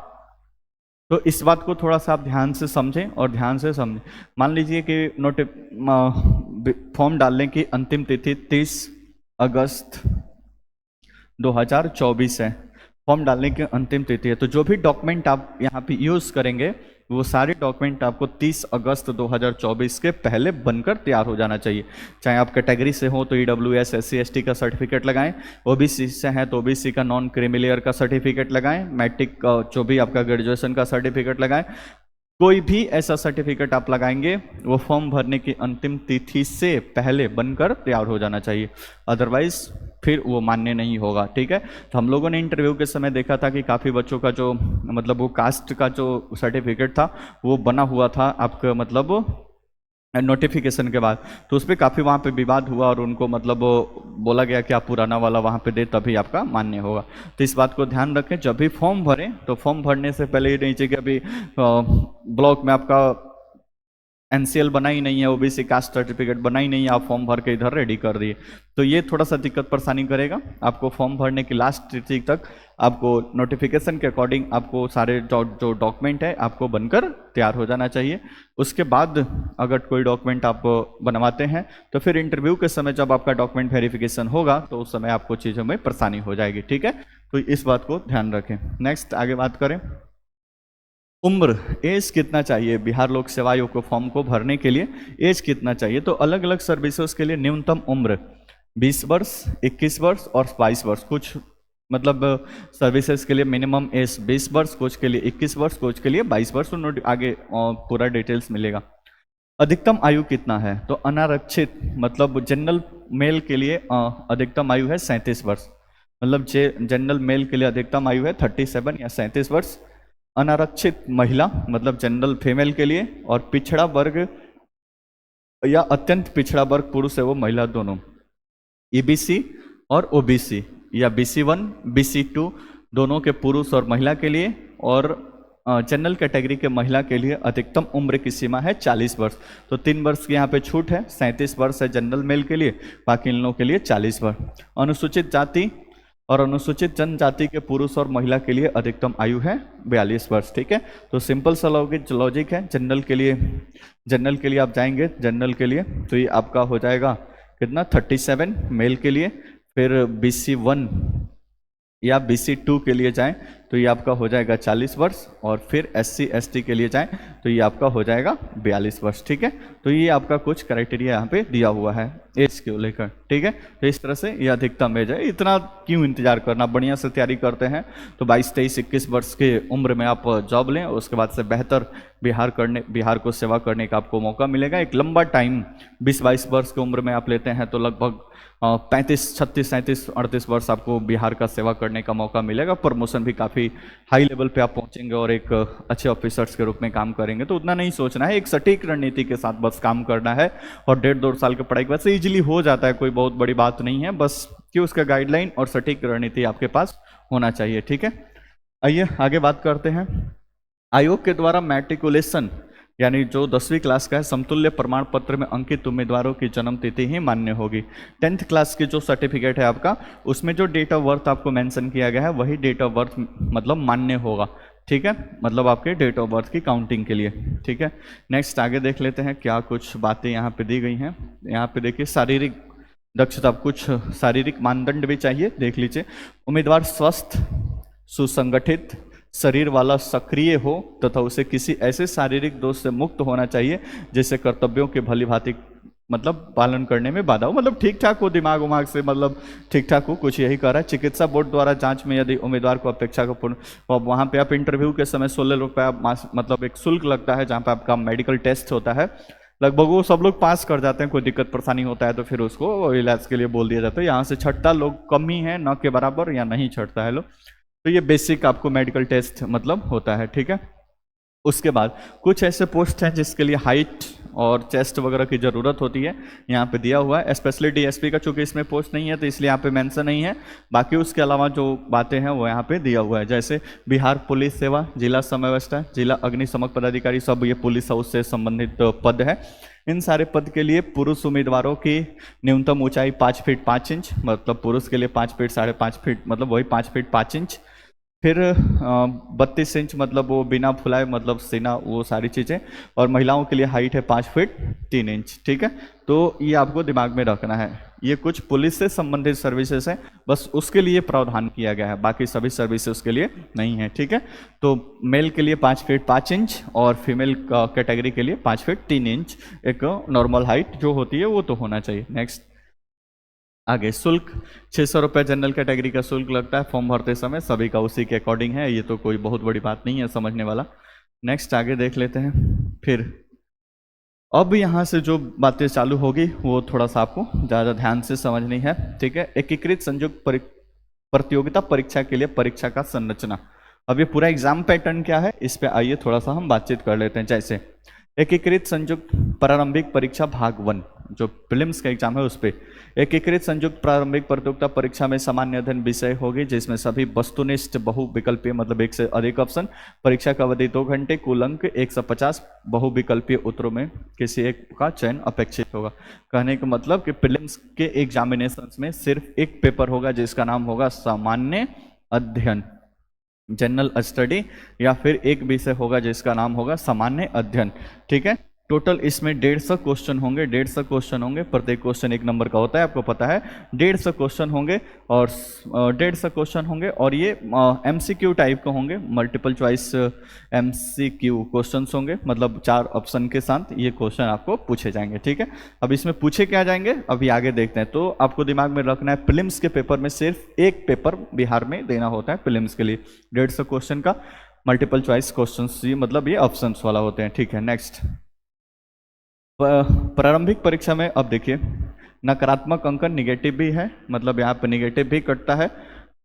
तो इस बात को थोड़ा सा आप ध्यान से समझें और ध्यान से समझें। मान लीजिए कि फॉर्म डालने की अंतिम तिथि 30 अगस्त 2024 है, फॉर्म डालने की अंतिम तिथि है, तो जो भी डॉक्यूमेंट आप यहाँ पे यूज़ करेंगे वो सारे डॉक्यूमेंट आपको 30 अगस्त 2024 के पहले बनकर तैयार हो जाना चाहिए। चाहे आप कैटेगरी से हो तो EWS SC ST का सर्टिफिकेट लगाएं, OBC से हैं तो OBC का नॉन क्रीमिलेयर का सर्टिफिकेट लगाएं, मैट्रिक का जो भी आपका ग्रेजुएशन का सर्टिफिकेट लगाएं। कोई भी ऐसा सर्टिफिकेट आप लगाएंगे वो फॉर्म भरने की अंतिम तिथि से पहले बनकर तैयार हो जाना चाहिए, अदरवाइज फिर वो मान्य नहीं होगा। ठीक है, तो हम लोगों ने इंटरव्यू के समय देखा था कि काफ़ी बच्चों का जो मतलब वो कास्ट का जो सर्टिफिकेट था वो बना हुआ था आपका मतलब नोटिफिकेशन के बाद, तो उस पर काफ़ी वहाँ पे विवाद हुआ और उनको मतलब बोला गया कि आप पुराना वाला वहाँ पे दे तभी आपका मान्य होगा। तो इस बात को ध्यान रखें, जब भी फॉर्म भरें तो फॉर्म भरने से पहले ये नहीं चाहिए कि अभी ब्लॉक में आपका एनसीएल बना ही नहीं है, ओबीसी कास्ट सर्टिफिकेट बना ही नहीं है, आप फॉर्म भर के इधर रेडी कर दिए, तो ये थोड़ा सा दिक्कत परेशानी करेगा आपको। फॉर्म भरने की लास्ट तिथि तक आपको नोटिफिकेशन के अकॉर्डिंग आपको सारे जो डॉक्यूमेंट है आपको बनकर तैयार हो जाना चाहिए। उसके बाद अगर कोई डॉक्यूमेंट आप बनवाते हैं तो फिर इंटरव्यू के समय जब आपका डॉक्यूमेंट वेरिफिकेशन होगा तो उस समय आपको चीज़ों में परेशानी हो जाएगी, ठीक है। तो इस बात को ध्यान रखें। नेक्स्ट आगे बात करें, उम्र, एज कितना चाहिए बिहार लोक सेवा आयोग को फॉर्म को भरने के लिए, एज कितना चाहिए। तो अलग अलग सर्विसेज के लिए न्यूनतम उम्र 20 वर्ष, 21 वर्ष और 22 वर्ष। कुछ मतलब सर्विसेज के लिए मिनिमम एज 20 वर्ष, कुछ के लिए 21 वर्ष, कुछ के लिए 22 वर्ष। आगे पूरा डिटेल्स मिलेगा। अधिकतम आयु कितना है, तो अनारक्षित मतलब जनरल मेल के लिए अधिकतम आयु है 37 वर्ष, मतलब जनरल मेल के लिए अधिकतम आयु है 37 या 37 वर्ष। अनारक्षित महिला मतलब जनरल फीमेल के लिए, और पिछड़ा वर्ग या अत्यंत पिछड़ा वर्ग पुरुष है वो महिला दोनों, ईबीसी और ओबीसी या BC1 BC2 दोनों के पुरुष और महिला के लिए, और जनरल कैटेगरी के महिला के लिए अधिकतम उम्र की सीमा है 40 वर्ष। तो 3 वर्ष की यहाँ पे छूट है, 37 वर्ष है जनरल मेल के लिए, बाकी इन लोगों के लिए 40 वर्ष। अनुसूचित जाति और अनुसूचित जनजाति के पुरुष और महिला के लिए अधिकतम आयु है 42 वर्ष, ठीक है। तो सिंपल सा लॉजिक है। जनरल के लिए आप जाएंगे जनरल के लिए तो ये आपका हो जाएगा कितना 37 मेल के लिए, फिर BC1 या BC2 के लिए जाएं तो ये आपका हो जाएगा 40 वर्ष, और फिर SC ST के लिए जाएं तो ये आपका हो जाएगा 42 वर्ष, ठीक है। तो ये आपका कुछ क्राइटेरिया यहाँ पे दिया हुआ है एज को लेकर, ठीक है। तो इस तरह से ये अधिकतम एज है। इतना क्यों इंतजार करना, बढ़िया से तैयारी करते हैं तो 22, 23, 21 वर्ष के उम्र में आप जॉब लें, उसके बाद से बेहतर बिहार को सेवा करने का आपको मौका मिलेगा। एक लंबा टाइम 20-22 वर्ष की उम्र में आप लेते हैं तो लगभग 35, 36, 37, 38 वर्ष आपको बिहार का सेवा करने का मौका मिलेगा। प्रमोशन भी काफ़ी हाई लेवल पे आप पहुंचेंगे और एक अच्छे ऑफिसर्स के रूप में काम करेंगे। तो उतना नहीं सोचना है, एक सटीक रणनीति के साथ बस काम करना है, और 1.5-2 साल की पढ़ाई के बाद से इजीली हो जाता है, कोई बहुत बड़ी बात नहीं है। बस कि उसका गाइडलाइन और सटीक रणनीति आपके पास होना चाहिए, ठीक है। आइए आगे बात करते हैं। आयोग के द्वारा मैट्रिकुलेशन यानी जो 10वीं क्लास का है समतुल्य प्रमाण पत्र में अंकित उम्मीदवारों की जन्म तिथि ही मान्य होगी। 10th क्लास की जो सर्टिफिकेट है आपका, उसमें जो डेट ऑफ बर्थ आपको मेंशन किया गया है वही डेट ऑफ बर्थ मतलब मान्य होगा, ठीक है। मतलब आपके डेट ऑफ बर्थ की काउंटिंग के लिए, ठीक है। नेक्स्ट आगे देख लेते हैं क्या कुछ बातें यहाँ पे दी गई हैं। यहाँ पे देखिए शारीरिक दक्षता, कुछ शारीरिक मानदंड भी चाहिए, देख लीजिए। उम्मीदवार स्वस्थ, सुसंगठित, शरीर वाला, सक्रिय हो तथा उसे किसी ऐसे शारीरिक दोष से मुक्त होना चाहिए जिससे कर्तव्यों के भली भांति मतलब पालन करने में बाधा हो, मतलब ठीक ठाक हो, दिमाग उमाग से मतलब ठीक ठाक हो, कुछ यही कह रहा है। चिकित्सा बोर्ड द्वारा जांच में यदि उम्मीदवार को अपेक्षा का पूर्ण, वहाँ पे आप इंटरव्यू के समय 16 रुपये मतलब एक शुल्क लगता है जहाँ पे आपका मेडिकल टेस्ट होता है। लगभग वो सब लोग पास कर जाते हैं, कोई दिक्कत परेशानी होता है तो फिर उसको इलाज के लिए बोल दिया जाता है। यहाँ से छठता लोग कम ही है, न के बराबर, या नहीं छठता है लोग। तो ये बेसिक आपको मेडिकल टेस्ट मतलब होता है, ठीक है। उसके बाद कुछ ऐसे पोस्ट हैं जिसके लिए हाइट और चेस्ट वगैरह की ज़रूरत होती है, यहाँ पे दिया हुआ है। स्पेशली DSP का चूंकि इसमें पोस्ट नहीं है तो इसलिए यहाँ पे मेंशन नहीं है। बाकी उसके अलावा जो बातें हैं वो यहाँ पे दिया हुआ है, जैसे बिहार पुलिस सेवा, जिला समव्यवस्था, जिला अग्निशमक पदाधिकारी, सब ये पुलिस हाउस से संबंधित पद है। इन सारे पद के लिए पुरुष उम्मीदवारों की न्यूनतम ऊंचाई 5 फीट 5 इंच, मतलब पुरुष के लिए 5 फीट 5.5 फीट, मतलब वही 5 फीट 5 इंच। फिर 32 इंच मतलब वो बिना फुलाए, मतलब सीना, वो सारी चीज़ें। और महिलाओं के लिए हाइट है 5 फीट 3 इंच, ठीक है। तो ये आपको दिमाग में रखना है। ये कुछ पुलिस से संबंधित सर्विसेज हैं, बस उसके लिए प्रावधान किया गया है, बाकी सभी सर्विसेज के लिए नहीं है, ठीक है। तो मेल के लिए 5 फीट 5 इंच और फीमेल कैटेगरी के लिए 5 फीट 3 इंच एक नॉर्मल हाइट जो होती है वो तो होना चाहिए। नेक्स्ट आगे शुल्क 600 रुपये जनरल कैटेगरी का शुल्क लगता है फॉर्म भरते समय, सभी का उसी के अकॉर्डिंग है, ये तो कोई बहुत बड़ी बात नहीं है समझने वाला। नेक्स्ट आगे देख लेते हैं। फिर अब यहाँ से जो बातें चालू होगी वो थोड़ा सा आपको ज़्यादा ध्यान से समझनी है, ठीक है। एकीकृत संयुक्त प्रतियोगिता परीक्षा के लिए परीक्षा का संरचना। अब ये पूरा एग्जाम पैटर्न क्या है इस पे आइए थोड़ा सा हम बातचीत कर लेते हैं। जैसे एकीकृत संयुक्त प्रारंभिक परीक्षा भाग 1 जो प्रीलिम्स का एग्जाम है उस पे एकीकृत संयुक्त प्रारंभिक प्रतियोगिता परीक्षा में सामान्य अध्ययन विषय होगी, जिसमें सभी वस्तुनिष्ठ बहुविकल्पीय मतलब एक से अधिक ऑप्शन, परीक्षा का अवधि 2 घंटे, कुल अंक 150, बहुविकल्पीय उत्तरों में किसी एक का चयन अपेक्षित होगा। कहने का मतलब कि प्रीलिम्स के एग्जामिनेशन में सिर्फ एक पेपर होगा जिसका नाम होगा सामान्य अध्ययन, जनरल स्टडी, या फिर एक विषय होगा जिसका नाम होगा सामान्य अध्ययन। ठीक है, टोटल इसमें 150 क्वेश्चन होंगे, 150 क्वेश्चन होंगे, प्रत्येक क्वेश्चन 1 नंबर का होता है, आपको पता है। 150 क्वेश्चन होंगे और 150 क्वेश्चन होंगे और ये एमसीक्यू टाइप के होंगे, मल्टीपल चॉइस एमसीक्यू क्वेश्चंस होंगे, मतलब 4 ऑप्शन के साथ ये क्वेश्चन आपको पूछे जाएंगे। ठीक है, अब इसमें पूछे क्या जाएंगे अभी आगे देखते हैं। तो आपको दिमाग में रखना है प्रीलिम्स के पेपर में सिर्फ एक पेपर बिहार में देना होता है प्रीलिम्स के लिए, 150 क्वेश्चन का मल्टीपल चॉइस क्वेश्चन, मतलब ये ऑप्शन वाला होते हैं। ठीक है, नेक्स्ट प्रारंभिक परीक्षा में अब देखिए नकारात्मक अंकन निगेटिव भी है, मतलब यहाँ पर निगेटिव भी कटता है।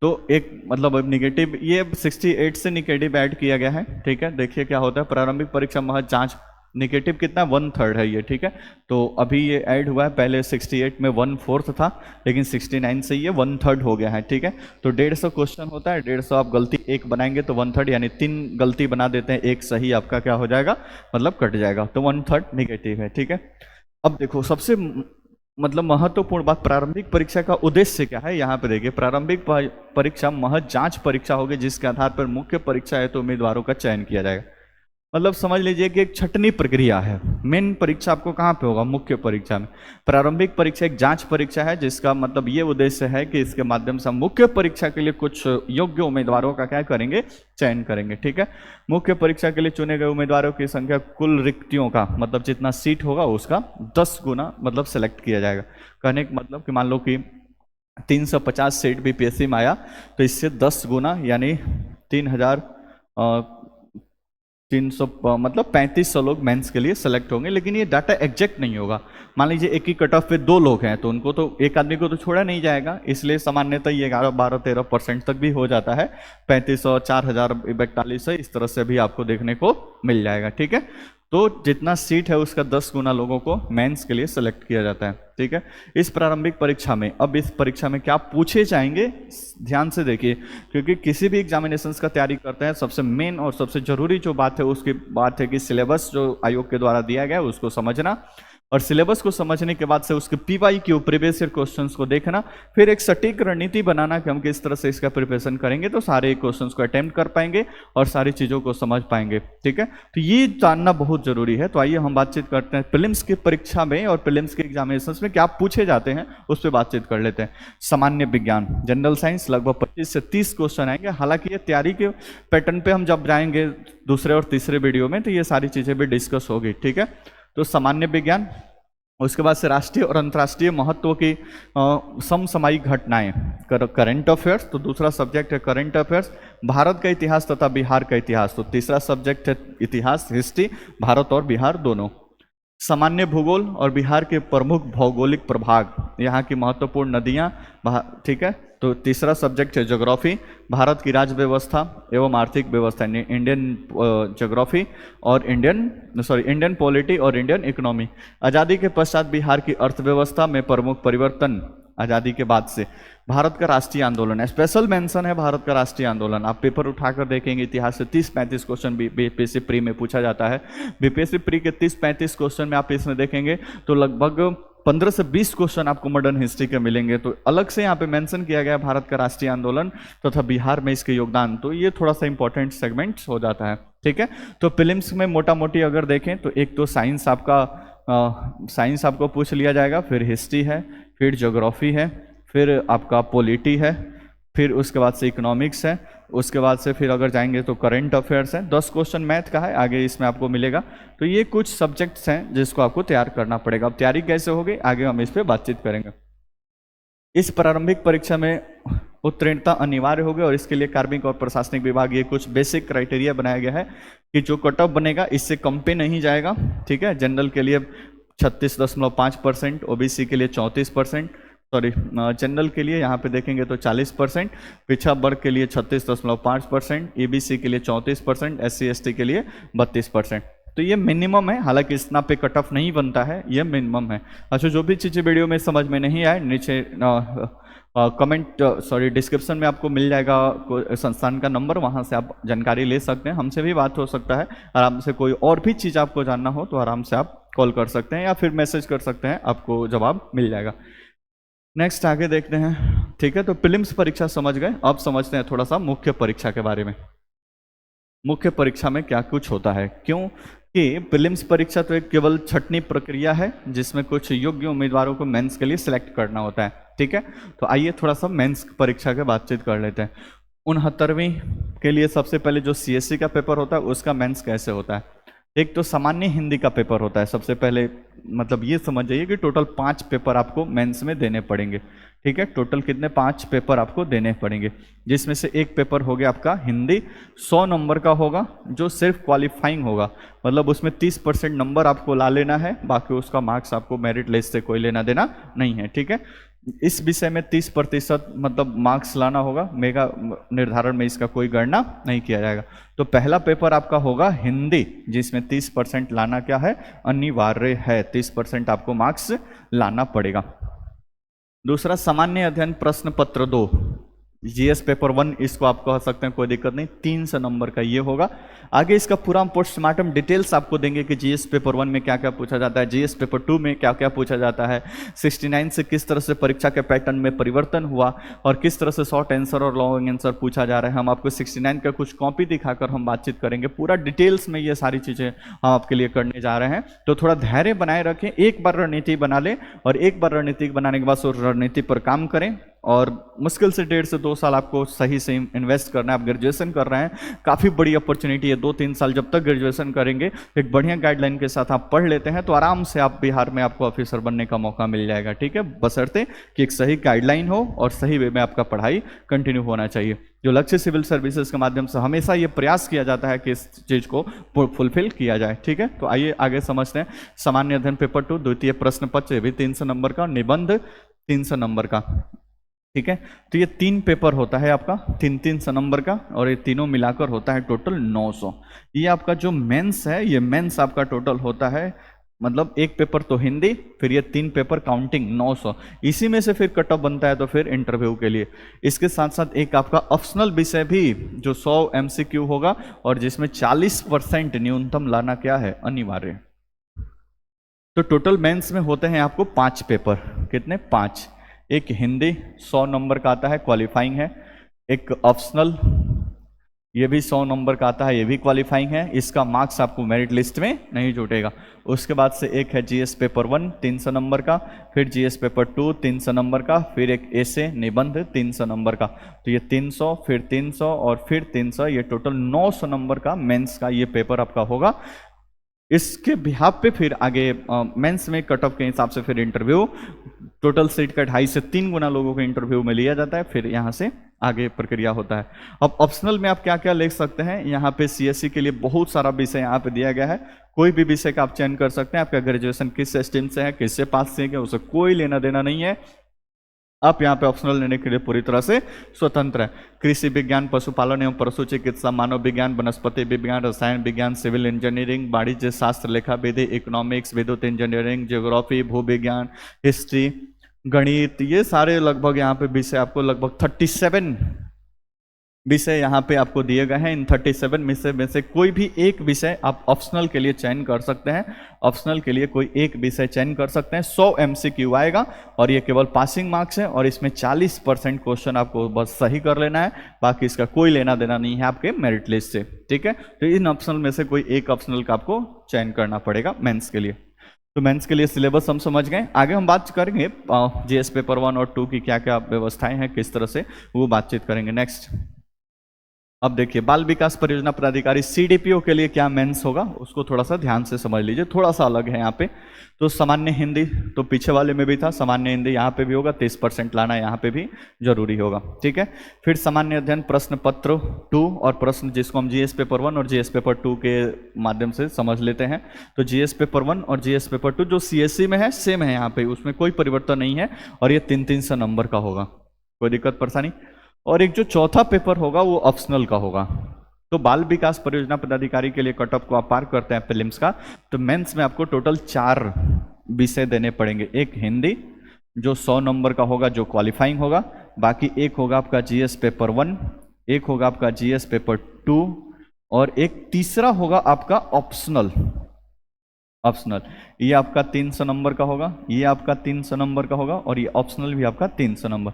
तो एक मतलब अब निगेटिव ये अब 68 से निगेटिव ऐड किया गया है। ठीक है, देखिए क्या होता है, प्रारंभिक परीक्षा महज जांच निगेटिव कितना 1/3 है ये। ठीक है, तो अभी ये ऐड हुआ है, पहले 68 में 1/4 था, लेकिन 69 से ये 1/3 हो गया है। ठीक है, तो 150 क्वेश्चन होता है, 150 आप गलती एक बनाएंगे तो 1/3 यानी 3 गलती बना देते हैं, एक सही आपका क्या हो जाएगा, मतलब कट जाएगा, तो 1/3 निगेटिव है। ठीक है, अब देखो सबसे मतलब महत्वपूर्ण बात, प्रारंभिक परीक्षा का उद्देश्य क्या है। यहाँ पे देखिए प्रारंभिक परीक्षा महज जांच परीक्षा होगी जिसके आधार पर मुख्य परीक्षा है तो उम्मीदवारों का चयन किया जाएगा। मतलब समझ लीजिए कि एक छटनी प्रक्रिया है। मेन परीक्षा आपको कहाँ पे होगा, मुख्य परीक्षा में। प्रारंभिक परीक्षा एक जांच परीक्षा है जिसका मतलब ये उद्देश्य है कि इसके माध्यम से हम मुख्य परीक्षा के लिए कुछ योग्य उम्मीदवारों का क्या करेंगे, चयन करेंगे। ठीक है, मुख्य परीक्षा के लिए चुने गए उम्मीदवारों की संख्या कुल रिक्तियों का मतलब जितना सीट होगा उसका 10 गुना मतलब सेलेक्ट किया जाएगा। कहने का मतलब कि मान लो कि 350 सीट बीपीएससी में आया तो इससे 10 गुना यानी 300 मतलब 3500 लोग मेंस के लिए सेलेक्ट होंगे। लेकिन ये डाटा एग्जैक्ट नहीं होगा। मान लीजिए एक ही कट ऑफ पे 2 लोग हैं तो उनको तो एक आदमी को तो छोड़ा नहीं जाएगा, इसलिए सामान्यतः ये 11-12-13% तक भी हो जाता है। 3500, 4000, 4200 इस तरह से भी आपको देखने को मिल जाएगा। ठीक है, तो जितना सीट है उसका 10 गुना लोगों को मेंस के लिए सेलेक्ट किया जाता है। ठीक है, इस प्रारंभिक परीक्षा में अब इस परीक्षा में क्या पूछे जाएंगे ध्यान से देखिए, क्योंकि किसी भी एग्जामिनेशंस का तैयारी करते हैं सबसे मेन और सबसे जरूरी जो बात है उसकी बात है कि सिलेबस जो आयोग के द्वारा दिया गया है उसको समझना, और सिलेबस को समझने के बाद से उसके PYQ प्रीवियस ईयर क्वेश्चंस को देखना, फिर एक सटीक रणनीति बनाना कि हम किस तरह से इसका प्रिपरेशन करेंगे तो सारे क्वेश्चंस को अटेम्प्ट कर पाएंगे और सारी चीज़ों को समझ पाएंगे। ठीक है, तो ये जानना बहुत जरूरी है। तो आइए हम बातचीत करते हैं प्रीलिम्स की परीक्षा में और प्रीलिम्स के एग्जामिनेशंस में क्या पूछे जाते हैं उस पर बातचीत कर लेते हैं। सामान्य विज्ञान, जनरल साइंस लगभग 25 से 30 क्वेश्चन आएंगे। हालांकि ये तैयारी के पैटर्न पे हम जब जाएंगे दूसरे और तीसरे वीडियो में तो ये सारी चीज़ें भी डिस्कस होगी। ठीक है, तो सामान्य विज्ञान, उसके बाद से राष्ट्रीय और अंतर्राष्ट्रीय महत्व की समसामयिक घटनाएं, करंट अफेयर्स, तो दूसरा सब्जेक्ट है करंट अफेयर्स। भारत का इतिहास तथा बिहार का इतिहास, तो तीसरा सब्जेक्ट है इतिहास, हिस्ट्री, भारत और बिहार दोनों। सामान्य भूगोल और बिहार के प्रमुख भौगोलिक प्रभाग, यहाँ की महत्वपूर्ण नदियाँ। ठीक है, तो तीसरा सब्जेक्ट है ज्योग्राफी, भारत की राज्य व्यवस्था एवं आर्थिक व्यवस्था, इंडियन ज्योग्राफी और इंडियन पॉलिटी और इंडियन इकोनॉमी। आज़ादी के पश्चात बिहार की अर्थव्यवस्था में प्रमुख परिवर्तन, आज़ादी के बाद से। भारत का राष्ट्रीय आंदोलन है, स्पेशल मेंशन है भारत का राष्ट्रीय आंदोलन। आप पेपर उठाकर देखेंगे इतिहास से 30-35 क्वेश्चन बीपीएससी प्री में पूछा जाता है। बीपीएससी प्री के 30-35 क्वेश्चन में आप इसमें देखेंगे तो लगभग 15 से 20 क्वेश्चन आपको मॉडर्न हिस्ट्री के मिलेंगे। तो अलग से यहाँ पे मेंशन किया गया भारत का राष्ट्रीय आंदोलन तथा बिहार में इसके योगदान, तो ये थोड़ा सा इंपॉर्टेंट सेगमेंट हो जाता है। ठीक है, तो प्रीलिम्स में मोटा मोटी अगर देखें तो एक तो साइंस आपको पूछ लिया जाएगा, फिर हिस्ट्री है, फिर ज्योग्राफी है, फिर आपका पॉलिटी है, फिर उसके बाद से इकोनॉमिक्स है, उसके बाद से फिर अगर जाएंगे तो करंट अफेयर्स है। 10 क्वेश्चन मैथ का है आगे इसमें आपको मिलेगा। तो ये कुछ सब्जेक्ट्स हैं जिसको आपको तैयार करना पड़ेगा। अब तैयारी कैसे होगी आगे हम इस पर बातचीत करेंगे। इस प्रारंभिक परीक्षा में उत्तीर्णता अनिवार्य होगी और इसके लिए कार्मिक और प्रशासनिक विभाग ये कुछ बेसिक क्राइटेरिया बनाया गया है कि जो कट ऑफ बनेगा इससे कम पे नहीं जाएगा। ठीक है, जनरल के लिए 36.5%, ओबीसी के लिए 34%, जनरल के लिए यहाँ पे देखेंगे तो 40%, पिछड़ा वर्ग के लिए 36.5%, ईबीसी के लिए 34%, SC ST के लिए 32%। तो ये मिनिमम है, हालांकि इतना पे कट ऑफ नहीं बनता है, ये मिनिमम है। अच्छा, जो भी चीज़ें वीडियो में समझ में नहीं आए नीचे डिस्क्रिप्शन में आपको मिल जाएगा संस्थान का नंबर, वहाँ से आप जानकारी ले सकते हैं, हमसे भी बात हो सकता है। आराम से कोई और भी चीज़ आपको जानना हो तो आराम से आप कॉल कर सकते हैं या फिर मैसेज कर सकते हैं, आपको जवाब मिल जाएगा। नेक्स्ट आगे देखते हैं। ठीक है, तो प्रीलिम्स परीक्षा समझ गए, अब समझते हैं थोड़ा सा मुख्य परीक्षा के बारे में। मुख्य परीक्षा में क्या कुछ होता है, क्योंकि प्रीलिम्स परीक्षा तो एक केवल छंटनी प्रक्रिया है जिसमें कुछ योग्य उम्मीदवारों को मेंस के लिए सिलेक्ट करना होता है। ठीक है, तो आइए थोड़ा सा मेंस परीक्षा के बातचीत कर लेते हैं। 69वीं के लिए सबसे पहले जो सीएससी का पेपर होता है उसका मेंस कैसे होता है। एक तो सामान्य हिंदी का पेपर होता है सबसे पहले, मतलब ये समझ जाइए कि टोटल 5 पेपर आपको मेंस में देने पड़ेंगे। ठीक है, टोटल कितने 5 पेपर आपको देने पड़ेंगे, जिसमें से एक पेपर हो गया आपका हिंदी, 100 नंबर का होगा, जो सिर्फ क्वालिफाइंग होगा, मतलब उसमें 30% नंबर आपको ला लेना है, बाकी उसका मार्क्स आपको मेरिट लिस्ट से कोई लेना देना नहीं है। ठीक है, इस विषय में 30% मतलब मार्क्स लाना होगा, मेगा निर्धारण में इसका कोई गणना नहीं किया जाएगा। तो पहला पेपर आपका होगा हिंदी, जिसमें 30% लाना क्या है, अनिवार्य है, 30% आपको मार्क्स लाना पड़ेगा। दूसरा सामान्य अध्ययन प्रश्न पत्र 2, जीएस पेपर 1, इसको आप कह सकते हैं, कोई दिक्कत नहीं, 300 नंबर का ये होगा। आगे इसका पूरा पोस्टमार्टम डिटेल्स आपको देंगे कि जीएस पेपर 1 में क्या क्या पूछा जाता है, जीएस पेपर 2 में क्या क्या पूछा जाता है, 69 से किस तरह से परीक्षा के पैटर्न में परिवर्तन हुआ और किस तरह से शॉर्ट आंसर और लॉन्ग आंसर पूछा जा रहा है। हम आपको 69 का कुछ कॉपी दिखाकर हम बातचीत करेंगे, पूरा डिटेल्स में ये सारी चीज़ें हम आपके लिए करने जा रहे हैं। तो थोड़ा धैर्य बनाए रखें, एक बार रणनीति बना लें और एक बार रणनीति बनाने के बाद उस रणनीति पर काम करें। और मुश्किल से 1.5 से 2 साल आपको सही से इन्वेस्ट करना है। आप ग्रेजुएशन कर रहे हैं, काफ़ी बड़ी अपॉर्चुनिटी है, 2-3 साल जब तक ग्रेजुएशन करेंगे, एक बढ़िया गाइडलाइन के साथ आप पढ़ लेते हैं तो आराम से आप बिहार में आपको ऑफिसर बनने का मौका मिल जाएगा। ठीक है, बशर्ते कि एक सही गाइडलाइन हो और सही वे में आपका पढ़ाई कंटिन्यू होना चाहिए। जो लक्ष्य सिविल सर्विसेज के माध्यम से हमेशा ये प्रयास किया जाता है कि इस चीज़ को फुलफिल किया जाए। ठीक है, तो आइए आगे समझते हैं। सामान्य अध्ययन पेपर 2 द्वितीय प्रश्न पत्र भी 300 नंबर का, निबंध 300 नंबर का। ठीक है, तो ये 3 पेपर होता है आपका 300 नंबर का, और ये तीनों मिलाकर होता है टोटल 900। ये आपका जो मेंस है, ये मेंस आपका टोटल होता है, मतलब एक पेपर तो हिंदी, फिर ये 3 पेपर काउंटिंग 900, इसी में से फिर कट ऑफ बनता है तो फिर इंटरव्यू के लिए। इसके साथ साथ एक आपका ऑप्शनल विषय भी जो 100 MCQ होगा और जिसमें 40% न्यूनतम लाना क्या है, अनिवार्य। तो टोटल मेंस में होते हैं आपको 5 पेपर, कितने, 5। एक हिंदी 100 नंबर का आता है, क्वालिफाइंग है। एक ऑप्शनल, ये भी 100 नंबर का आता है, ये भी क्वालिफाइंग है, इसका मार्क्स आपको मेरिट लिस्ट में नहीं जुटेगा। उसके बाद से एक है जीएस पेपर 1 300 नंबर का, फिर जीएस पेपर 2 300 नंबर का, फिर एक ऐसे निबंध 300 नंबर का। तो ये 300, फिर 300 और फिर 300, ये टोटल 900 नंबर का मेंस का ये पेपर आपका होगा। इसके बिहाफ पे फिर आगे मेंस में कट ऑफ के हिसाब से फिर इंटरव्यू, टोटल सीट का 2.5 से 3 गुना लोगों को इंटरव्यू में लिया जाता है, फिर यहाँ से आगे प्रक्रिया होता है। अब ऑप्शनल में आप क्या क्या लिख सकते हैं, यहाँ पे सीएससी के लिए बहुत सारा विषय यहाँ पे दिया गया है, कोई भी विषय का आप चयन कर सकते हैं। आपका ग्रेजुएशन किस स्ट्रीम से है, किससे पास से है, उसे कोई लेना देना नहीं है। आप यहाँ पे ऑप्शनल लेने के लिए पूरी तरह से स्वतंत्र है। कृषि विज्ञान, पशुपालन एवं पशु चिकित्सा, मानव विज्ञान, वनस्पति विज्ञान, रसायन विज्ञान, सिविल इंजीनियरिंग, वाणिज्य शास्त्र, लेखा विधि, इकोनॉमिक्स, विद्युत इंजीनियरिंग, ज्योग्राफी, भू विज्ञान, हिस्ट्री, गणित, ये सारे लगभग यहाँ पे विषय आपको लगभग 37 विषय यहाँ पे आपको दिए गए हैं। इन 37 विषय में से कोई भी एक विषय आप ऑप्शनल के लिए चयन कर सकते हैं। ऑप्शनल के लिए कोई एक विषय चयन कर सकते हैं। 100 MCQ आएगा और ये केवल पासिंग मार्क्स है और इसमें 40% क्वेश्चन आपको बस सही कर लेना है, बाकी इसका कोई लेना देना नहीं है आपके मेरिट लिस्ट से। ठीक है, तो इन ऑप्शनल में से कोई एक ऑप्शनल का आपको चयन करना पड़ेगा मेंस के लिए। तो मेंस के लिए सिलेबस हम समझ गए। आगे हम बात करेंगे जीएस पेपर 1 और 2 की क्या क्या व्यवस्थाएं हैं, किस तरह से वो बातचीत करेंगे। नेक्स्ट, अब देखिए बाल विकास परियोजना पदाधिकारी सीडीपीओ के लिए क्या मेंस होगा, उसको थोड़ा सा ध्यान से समझ लीजिए, थोड़ा सा अलग है यहाँ पे। तो सामान्य हिंदी तो पीछे वाले में भी था, सामान्य हिंदी यहाँ पे भी होगा, 30% लाना यहाँ पे भी जरूरी होगा। ठीक है, फिर सामान्य अध्ययन प्रश्न पत्र 2 और प्रश्न, जिसको हम जीएस पेपर 1 और जीएस पेपर 2 के माध्यम से समझ लेते हैं। तो जीएस पेपर 1 और जीएस पेपर 2 जो सीएससी में है सेम है यहाँ पे, उसमें कोई परिवर्तन नहीं है और ये 300 नंबर का होगा, कोई दिक्कत परेशानी। और एक जो चौथा पेपर होगा वो ऑप्शनल का होगा। तो बाल विकास परियोजना पदाधिकारी के लिए कट ऑफ को आप पार करते हैं प्रीलिम्स का, तो मेंस में आपको टोटल 4 विषय देने पड़ेंगे। एक हिंदी जो 100 नंबर का होगा, जो क्वालिफाइंग होगा, बाकी एक होगा आपका जीएस पेपर 1, एक होगा आपका जीएस पेपर 2, और एक तीसरा होगा आपका ऑप्शनल। ये आपका 300 नंबर का होगा, ये आपका 300 नंबर का होगा, और ये ऑप्शनल भी आपका 300 नंबर।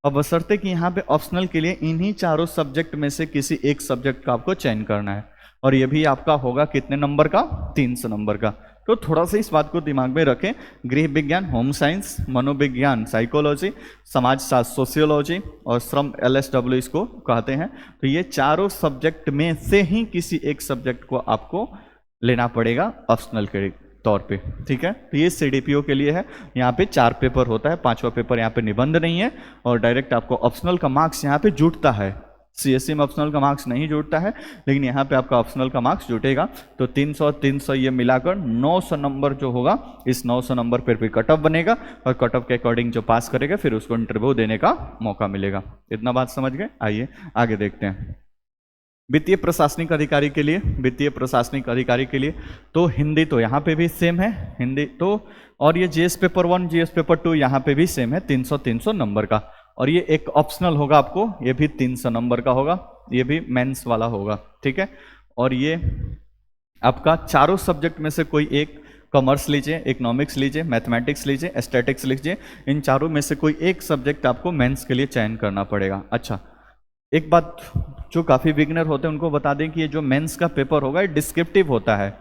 अब बशर्ते कि यहाँ पे ऑप्शनल के लिए इन्हीं चारों सब्जेक्ट में से किसी एक सब्जेक्ट का आपको चयन करना है, और ये भी आपका होगा कितने नंबर का, 300 नंबर का। तो थोड़ा सा इस बात को दिमाग में रखें, गृह विज्ञान होम साइंस, मनोविज्ञान साइकोलॉजी, समाजशास्त्र सोशियोलॉजी, और श्रम LSW इसको कहते हैं। तो ये चारों सब्जेक्ट में से ही किसी एक सब्जेक्ट को आपको लेना पड़ेगा ऑप्शनल के तौर पे, ठीक है। तो ये CDPO के लिए है। यहाँ पे 4 पेपर होता है, 5वां पेपर यहाँ पे निबंध नहीं है, और डायरेक्ट आपको ऑप्शनल का मार्क्स यहाँ पे जुटता है। CSE में ऑप्शनल का मार्क्स नहीं जुटता है, लेकिन यहाँ पे आपका ऑप्शनल का मार्क्स जुटेगा। तो 300 ये मिलाकर 900 नंबर जो होगा, इस 900 नंबर पर भी कट ऑफ बनेगा, और कट ऑफ के अकॉर्डिंग जो पास करेगा फिर उसको इंटरव्यू देने का मौका मिलेगा। इतना बात समझ गए? आइए आगे देखते हैं। वित्तीय प्रशासनिक अधिकारी के लिए, तो हिंदी तो यहाँ पे भी सेम है, हिंदी तो, और ये जीएस पेपर 1 जीएस पेपर 2 यहाँ पे भी सेम है, 300 नंबर का। और ये एक ऑप्शनल होगा आपको, ये भी 300 नंबर का होगा, ये भी मेंस वाला होगा, ठीक है। और ये आपका चारों सब्जेक्ट में से कोई एक, कॉमर्स लीजिए, इकोनॉमिक्स लीजिए, मैथमेटिक्स लीजिए, एस्थेटिक्स लीजिए, इन चारों में से कोई एक सब्जेक्ट आपको मेंस के लिए चयन करना पड़ेगा। अच्छा, एक बात जो काफ़ी बिगनर होते हैं उनको बता दें कि ये जो मेंस का पेपर होगा ये डिस्क्रिप्टिव होता है।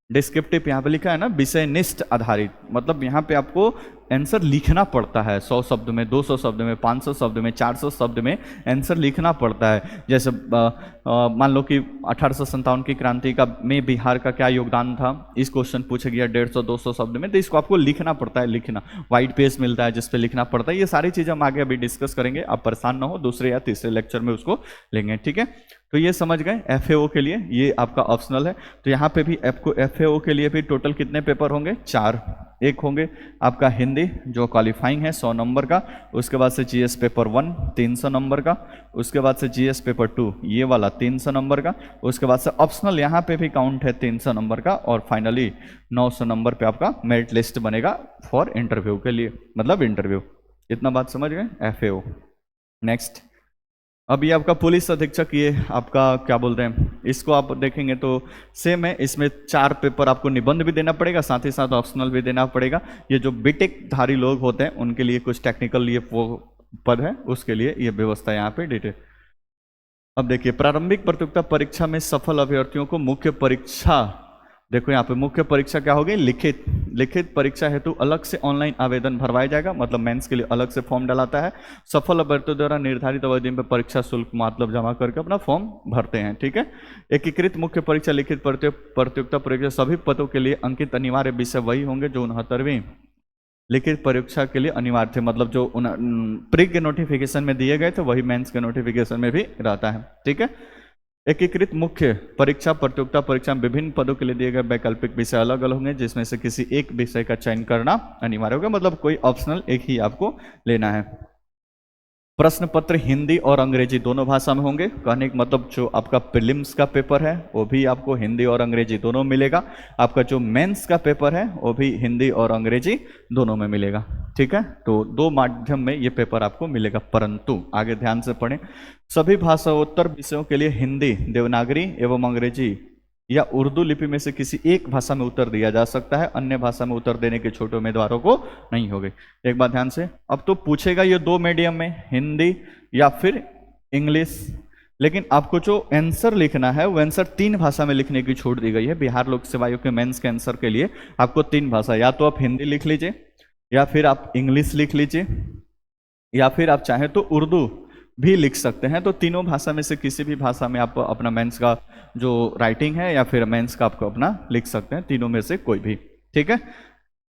डिस्क्रिप्टिव यहाँ पे लिखा है ना, विषयनिष्ठ आधारित, मतलब यहाँ पे आपको आंसर लिखना पड़ता है 100 शब्द में, 200 शब्द में, 500 शब्द में, 400 शब्द में आंसर लिखना पड़ता है। जैसे मान लो कि 1857 की क्रांति का में बिहार का क्या योगदान था, इस क्वेश्चन पूछा गया 150-200 शब्द में, तो इसको आपको लिखना पड़ता है। लिखना, वाइट पेज मिलता है जिस पे लिखना पड़ता है। ये सारी चीज़ें हम आगे अभी डिस्कस करेंगे, आप परेशान ना हो, दूसरे या तीसरे लेक्चर में उसको लेंगे, ठीक है। तो ये समझ गए FAO के लिए, ये आपका ऑप्शनल है। तो यहाँ पे भी आपको FAO के लिए भी टोटल कितने पेपर होंगे? 4। एक होंगे आपका हिंदी जो क्वालिफाइंग है 100 नंबर का, उसके बाद से जीएस पेपर 1 300 नंबर का, उसके बाद से जीएस पेपर 2 ये वाला 300 नंबर का, उसके बाद से ऑप्शनल यहाँ पे भी काउंट है 300 नंबर का, और फाइनली 900 नंबर पे आपका मेरिट लिस्ट बनेगा फॉर इंटरव्यू के लिए, मतलब इंटरव्यू। इतना बात समझ गए? FAO। नेक्स्ट, अब ये आपका पुलिस अधीक्षक, ये आपका क्या बोलते हैं, इसको आप देखेंगे तो सेम है। इसमें 4 पेपर आपको निबंध भी देना पड़ेगा, साथ ही साथ ऑप्शनल भी देना पड़ेगा। ये जो बीटेक धारी लोग होते हैं उनके लिए कुछ टेक्निकल ये वो पद है, उसके लिए ये व्यवस्था यहाँ पे डिटेल। अब देखिए, प्रारंभिक प्रतियोगिता परीक्षा में सफल अभ्यर्थियों को मुख्य परीक्षा, देखो यहाँ पे मुख्य परीक्षा क्या होगी? लिखित परीक्षा हेतु अलग से ऑनलाइन आवेदन भरवाया जाएगा, मतलब मेंस के लिए अलग से फॉर्म डलाता है। सफल अभ्यर्थियों द्वारा निर्धारित अवधि में परीक्षा शुल्क मतलब जमा करके अपना फॉर्म भरते हैं, ठीक है। एकीकृत मुख्य परीक्षा लिखित प्रतियोगिता परीक्षा सभी पदों के लिए अंकित अनिवार्य विषय वही होंगे जो 69वीं लिखित परीक्षा के लिए अनिवार्य थे, मतलब जो प्री के नोटिफिकेशन में दिए गए थे वही मेंस के नोटिफिकेशन में भी रहता है, ठीक है। एकीकृत मुख्य परीक्षा प्रतियोगिता परीक्षा में विभिन्न पदों के लिए दिए गए वैकल्पिक विषय अलग अलग होंगे, जिसमें से किसी एक विषय का चयन करना अनिवार्य होगा, मतलब कोई ऑप्शनल एक ही आपको लेना है। प्रश्न पत्र हिंदी और अंग्रेजी दोनों भाषा में होंगे, कहने का मतलब जो आपका प्रीलिम्स का पेपर है वो भी आपको हिंदी और अंग्रेजी दोनों मिलेगा, आपका जो मेंस का पेपर है वो भी हिंदी और अंग्रेजी दोनों में मिलेगा, ठीक है। तो 2 माध्यम में ये पेपर आपको मिलेगा, परंतु आगे ध्यान से पढ़ें, सभी भाषाओत्तर विषयों के लिए हिंदी, देवनागरी एवं अंग्रेजी या उर्दू लिपि में से किसी एक भाषा में उत्तर दिया जा सकता है, अन्य भाषा में उत्तर देने के छोटे उम्मीदवारों को नहीं होगी। एक बात ध्यान से, अब तो पूछेगा ये 2 मीडियम में, हिंदी या फिर इंग्लिश, लेकिन आपको जो आंसर लिखना है वो आंसर 3 भाषा में लिखने की छूट दी गई है। बिहार लोक सेवा आयोग के मेंस के आंसर के लिए आपको 3 भाषा, या तो आप हिंदी लिख लीजिए, या फिर आप इंग्लिश लिख लीजिए, या फिर आप चाहें तो उर्दू भी लिख सकते हैं। तो तीनों भाषा में से किसी भी भाषा में आप अपना मेंस का जो राइटिंग है या फिर मेंस का आपको अपना लिख सकते हैं, तीनों में से कोई भी, ठीक है।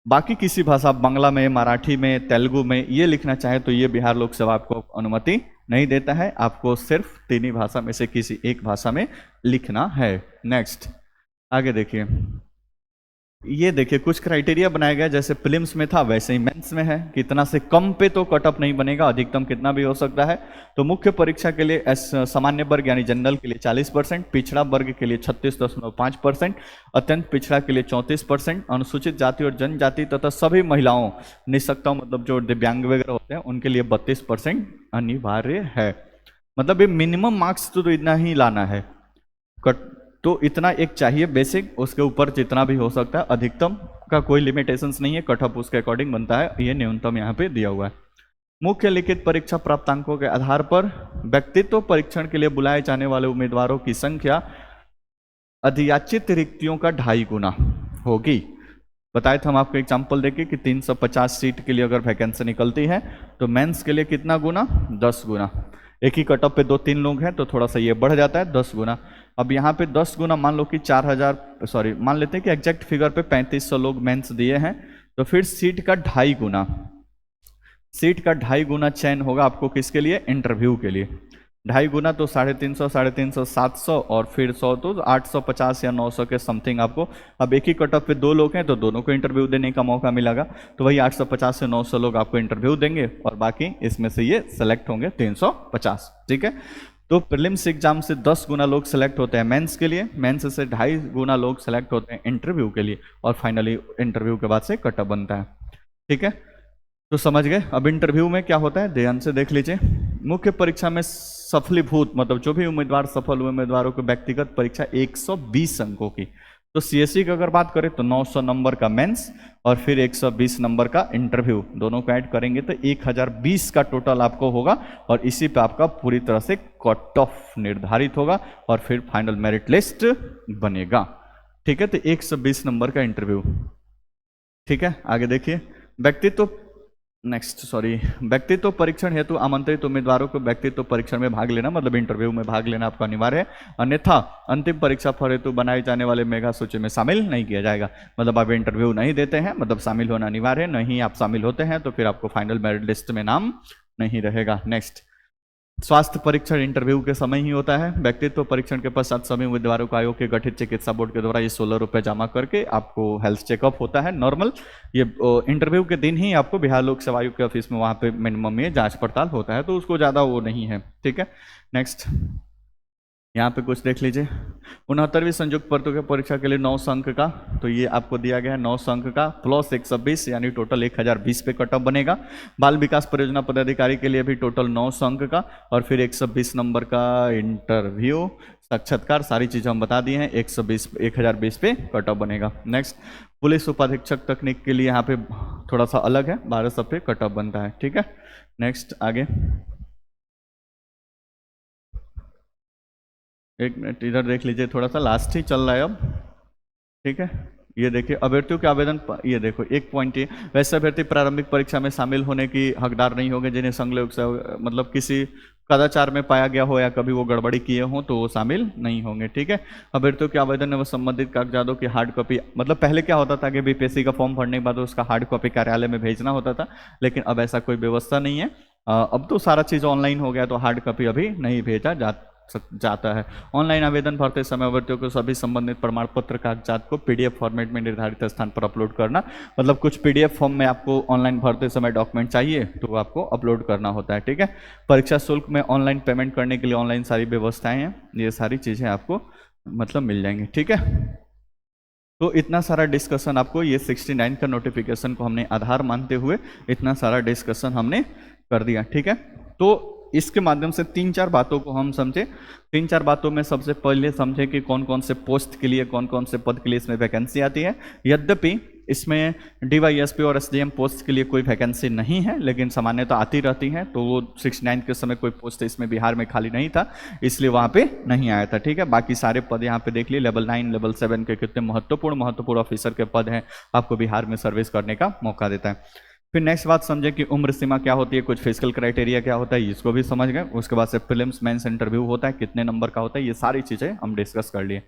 बाकी किसी भाषा, बांग्ला में, मराठी में, तेलुगु में ये लिखना चाहे तो ये बिहार लोक सेवा आपको अनुमति नहीं देता है, आपको सिर्फ 3 ही भाषा में से किसी एक भाषा में लिखना है। नेक्स्ट, आगे देखिए, ये देखिए कुछ क्राइटेरिया बनाया गया, जैसे प्रीलिम्स में था वैसे ही मेंस में है कि इतना से कम पे तो कट ऑफ नहीं बनेगा, अधिकतम कितना भी हो सकता है। तो मुख्य परीक्षा के लिए सामान्य वर्ग यानी जनरल के लिए 40%, पिछड़ा वर्ग के लिए 36.5%, अत्यंत पिछड़ा के लिए 34%, अनुसूचित जाति और जनजाति तथा सभी महिलाओं निःशक्ताओं मतलब जो दिव्यांग वगैरह होते हैं उनके लिए 32% अनिवार्य है। मतलब ये मिनिमम मार्क्स तो इतना ही लाना है, कट तो इतना एक चाहिए बेसिक, उसके ऊपर जितना भी हो सकता है, अधिकतम का कोई लिमिटेशंस नहीं है, कट ऑफ उसके अकॉर्डिंग बनता है, ये न्यूनतम यहाँ पे दिया हुआ है। मुख्य लिखित परीक्षा प्राप्तांकों के आधार पर व्यक्तित्व परीक्षण के लिए बुलाए जाने वाले उम्मीदवारों की संख्या अधियाचित रिक्तियों का 2.5 गुना होगी। बताए थे हम आपको एग्जाम्पल देके कि 350 सीट के लिए अगर वैकेंसी निकलती है तो मेंस के लिए कितना गुना, 10 गुना। एक ही कट ऑफ पे 2-3 लोग हैं तो थोड़ा सा ये बढ़ जाता है 10 गुना। अब यहाँ पे 10 गुना मान लो कि 4000 मान लेते हैं कि एग्जैक्ट फिगर पे 3500 लोग मेंस दिए हैं, तो फिर सीट का 2.5 गुना, सीट का 2.5 गुना चयन होगा आपको किसके लिए, इंटरव्यू के लिए। 2.5 गुना तो 350, 700 और फिर 100 तो 850 या 900 के समथिंग आपको। अब एक ही कट ऑफ पे 2 लोग हैं तो दोनों को इंटरव्यू देने का मौका मिलेगा, तो वही 850 से 900 लोग आपको इंटरव्यू देंगे और बाकी इसमें से ये सेलेक्ट होंगे 350। ठीक है, तो प्रीलिम्स एग्जाम से 10 गुना लोग सेलेक्ट होते हैं मेंस के लिए, मेंस से 2.5 गुना लोग सेलेक्ट होते हैं इंटरव्यू के लिए, और फाइनली इंटरव्यू के बाद से कट ऑफ बनता है। ठीक है, तो समझ गए। अब इंटरव्यू में क्या होता है ध्यान से देख लीजिए। मुख्य परीक्षा में सफलीभूत मतलब जो भी उम्मीदवार सफल हुए उम्मीदवारों को व्यक्तिगत परीक्षा 120 अंकों की, तो सीएससी की अगर बात करें तो 900 नंबर का मेंस और फिर 120 नंबर का इंटरव्यू, दोनों को ऐड करेंगे तो 1020 का टोटल आपको होगा, और इसी पे आपका पूरी तरह से कट ऑफ निर्धारित होगा और फिर फाइनल मेरिट लिस्ट बनेगा। ठीक है, तो 120 नंबर का इंटरव्यू। ठीक है, आगे देखिए। व्यक्तित्व परीक्षण हेतु आमंत्रित उम्मीदवारों को व्यक्तित्व परीक्षण में भाग लेना मतलब इंटरव्यू में भाग लेना आपका अनिवार्य है, अन्यथा अंतिम परीक्षा फल हेतु बनाई जाने वाले मेगा सूची में शामिल नहीं किया जाएगा। मतलब आप इंटरव्यू नहीं देते हैं मतलब शामिल होना अनिवार्य है, नहीं आप शामिल होते हैं तो फिर आपको फाइनल मेरिट लिस्ट में नाम नहीं रहेगा। नेक्स्ट, स्वास्थ्य परीक्षण इंटरव्यू के समय ही होता है। व्यक्तित्व परीक्षण के पश्चात सभी उम्मीदवारों को आयोग के गठित चिकित्सा बोर्ड के द्वारा ये 16 रुपये जमा करके आपको हेल्थ चेकअप होता है नॉर्मल। ये इंटरव्यू के दिन ही आपको बिहार लोक सेवा आयोग के ऑफिस में वहाँ पे मिनिमम में जांच पड़ताल होता है, तो उसको ज़्यादा वो नहीं है। ठीक है, नेक्स्ट यहाँ पे कुछ देख लीजिए। 69वीं संयुक्त प्रतियोगिता परीक्षा के लिए 900 अंक का, तो ये आपको दिया गया है 900 अंक का प्लस 120 यानी टोटल 1020 पे कट ऑफ बनेगा। बाल विकास परियोजना पदाधिकारी के लिए भी टोटल 900 अंक का और फिर 120 नंबर का इंटरव्यू साक्षात्कार, सारी चीज़ें हम बता दिए हैं। 1020 पे कट ऑफ बनेगा। नेक्स्ट, पुलिस उपाधीक्षक तकनीक के लिए यहाँ पे थोड़ा सा अलग है, 1200 पे कट ऑफ बनता है। ठीक है, नेक्स्ट आगे एक मिनट इधर देख लीजिए, थोड़ा सा लास्ट ही चल रहा है अब। ठीक है, ये देखिए अभ्यर्थियों के आवेदन ये देखो एक पॉइंट ये, वैसे अभ्यर्थी प्रारंभिक परीक्षा में शामिल होने की हकदार नहीं होंगे जिन्हें संघ से मतलब किसी कदाचार में पाया गया हो या कभी वो गड़बड़ी किए हों तो वो शामिल नहीं होंगे। ठीक है, अभ्यर्थियों के आवेदन एवं संबंधित कागजातों की हार्ड कॉपी, मतलब पहले क्या होता था कि बीपीएससी का फॉर्म भरने के बाद उसका हार्ड कॉपी कार्यालय में भेजना होता था, लेकिन अब ऐसा कोई व्यवस्था नहीं है। अब तो सारा चीज़ ऑनलाइन हो गया, तो हार्ड कॉपी अभी नहीं भेजा जाता है। ऑनलाइन आवेदन भरते समय अभ्यर्थियों को सभी संबंधित प्रमाण पत्र कागजात को पीडीएफ फॉर्मेट में निर्धारित स्थान पर अपलोड करना, मतलब कुछ पीडीएफ फॉर्म में आपको ऑनलाइन भरते समय डॉक्यूमेंट चाहिए तो आपको अपलोड करना होता है। ठीक है, परीक्षा शुल्क में ऑनलाइन पेमेंट करने के लिए ऑनलाइन सारी व्यवस्थाएं हैं, ये सारी चीज़ें आपको मतलब मिल जाएंगी। ठीक है, तो इतना सारा डिस्कशन आपको ये 69 का नोटिफिकेशन को हमने आधार मानते हुए इतना सारा डिस्कशन हमने कर दिया। ठीक है, तो इसके माध्यम से 3-4 बातों को हम समझे। 3-4 बातों में सबसे पहले समझे कि कौन कौन से पोस्ट के लिए कौन कौन से पद के लिए इसमें वैकेंसी आती है। यद्यपि इसमें डीवाईएसपी और एसडीएम पोस्ट के लिए कोई वैकेंसी नहीं है, लेकिन सामान्यतः आती रहती हैं, तो वो 69 के समय कोई पोस्ट इसमें बिहार में खाली नहीं था, इसलिए वहाँ पे नहीं आया था। ठीक है, बाकी सारे पद यहाँ पे देख लिए, लेवल 9 लेवल 7 के कितने महत्वपूर्ण ऑफिसर के पद हैं, आपको बिहार में सर्विस करने का मौका देता है। फिर नेक्स्ट बात समझे कि उम्र सीमा क्या होती है, कुछ फिजिकल क्राइटेरिया क्या होता है, इसको भी समझ गए। उसके बाद से प्रीलिम्स मेंस इंटरव्यू होता है, कितने नंबर का होता है, ये सारी चीज़ें हम डिस्कस कर लिए।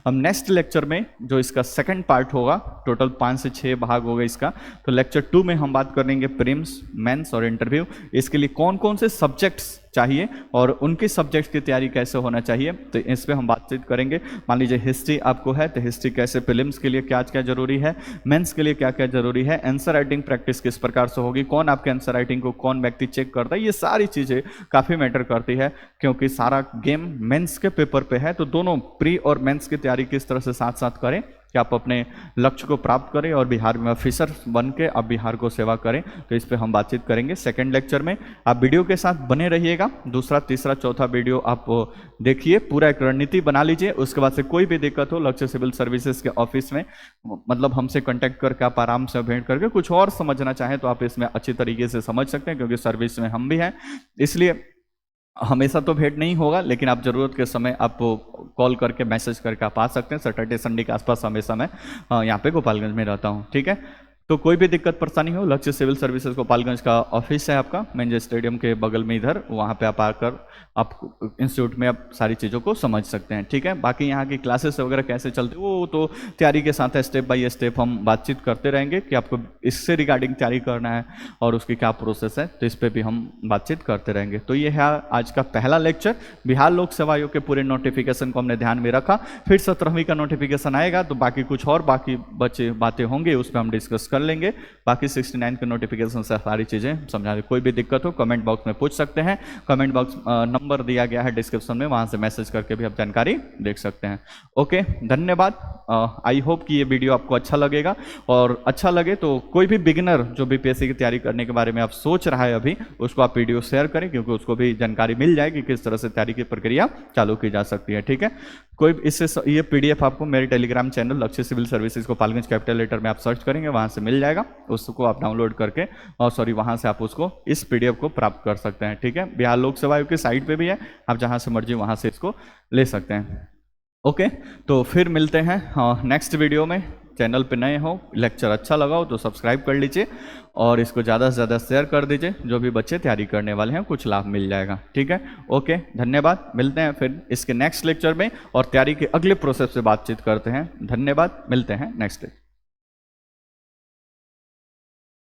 अब नेक्स्ट लेक्चर में जो इसका सेकंड पार्ट होगा, टोटल 5 से 6 भाग होगा इसका, तो लेक्चर 2 में हम बात करेंगे प्रीलिम्स मेंस और इंटरव्यू, इसके लिए कौन कौन से सब्जेक्ट्स चाहिए और उनके सब्जेक्ट्स की तैयारी कैसे होना चाहिए, तो इस पर हम बातचीत करेंगे। मान लीजिए हिस्ट्री आपको है तो हिस्ट्री कैसे, प्रीलिम्स के लिए क्या क्या जरूरी है, मेंस के लिए क्या क्या जरूरी है, आंसर राइटिंग प्रैक्टिस किस प्रकार से होगी, कौन आपके आंसर राइटिंग को कौन व्यक्ति चेक करता है, ये सारी चीज़ें काफ़ी मैटर करती है क्योंकि सारा गेम मेंस के पेपर पे है। तो दोनों प्री और मेंस की तैयारी किस तरह से साथ साथ करें कि आप अपने लक्ष्य को प्राप्त करें और बिहार में ऑफिसर बन के आप बिहार को सेवा करें, तो इस पे हम बातचीत करेंगे सेकंड लेक्चर में। आप वीडियो के साथ बने रहिएगा, दूसरा तीसरा चौथा वीडियो आप देखिए, पूरा एक रणनीति बना लीजिए। उसके बाद से कोई भी दिक्कत हो लक्ष्य सिविल सर्विसेज के ऑफिस में मतलब हमसे कांटेक्ट करके आप आराम से भेंट करके कुछ और समझना चाहें तो आप इसमें अच्छी तरीके से समझ सकते हैं क्योंकि सर्विस में हम भी हैं, इसलिए हमेशा तो भेंट नहीं होगा, लेकिन आप ज़रूरत के समय आप कॉल करके मैसेज करके आप आ सकते हैं। सैटरडे संडे के आसपास हमेशा मैं यहाँ पे गोपालगंज में रहता हूँ, ठीक है। तो कोई भी दिक्कत परेशानी हो, लक्ष्य सिविल सर्विसेज गोपालगंज का ऑफिस है आपका, मेन स्टेडियम के बगल में इधर, वहाँ पे आप आकर आप इंस्टीट्यूट में आप सारी चीज़ों को समझ सकते हैं, ठीक है। बाकी यहाँ की क्लासेस वगैरह कैसे चलते वो तो तैयारी के साथ स्टेप बाय स्टेप हम बातचीत करते रहेंगे कि आपको इससे रिगार्डिंग तैयारी करना है और उसकी क्या प्रोसेस है, तो इस पर भी हम बातचीत करते रहेंगे। तो ये है आज का पहला लेक्चर। बिहार लोक सेवा आयोग के पूरे नोटिफिकेशन को हमने ध्यान में रखा, फिर 17वीं का नोटिफिकेशन आएगा तो बाकी कुछ और बाकी बचे बातें होंगी उस पर हम डिस्कस कर लेंगे। बाकी 69 के नोटिफिकेशन से सारी चीज़ें समझा दें। कोई भी दिक्कत हो कमेंट बॉक्स में पूछ सकते हैं, कमेंट बॉक्स नंबर दिया गया है डिस्क्रिप्शन में, वहां से मैसेज करके भी आप जानकारी देख सकते हैं। ओके, धन्यवाद। आई होप कि ये वीडियो आपको अच्छा लगेगा, और अच्छा लगे तो कोई भी बिगिनर जो बीपीएससी की तैयारी करने के बारे में आप सोच रहा है अभी, उसको आप वीडियो शेयर करें क्योंकि उसको भी जानकारी मिल जाएगी किस तरह से तैयारी की प्रक्रिया चालू की जा सकती है, ठीक है। कोई इससे ये पीडीएफ आपको मेरे Telegram channel Lakshya civil services Gopalganj capital letter में आप सर्च करेंगे, वहां से मिल जाएगा, उसको आप डाउनलोड करके और वहां से आप उसको इस पीडीएफ को प्राप्त कर सकते हैं, ठीक है। बिहार लोक सेवा आयोग की साइट पे भी है, आप जहां से मर्जी वहां से इसको ले सकते हैं। ओके, तो फिर मिलते हैं नेक्स्ट वीडियो में। चैनल पे नए हो, लेक्चर अच्छा लगा हो तो सब्सक्राइब कर लीजिए और इसको ज़्यादा से ज़्यादा शेयर कर दीजिए, जो भी बच्चे तैयारी करने वाले हैं कुछ लाभ मिल जाएगा, ठीक है। ओके, धन्यवाद। मिलते हैं फिर इसके नेक्स्ट लेक्चर में और तैयारी के अगले प्रोसेस से बातचीत करते हैं। धन्यवाद, मिलते हैं नेक्स्ट लेक्चर।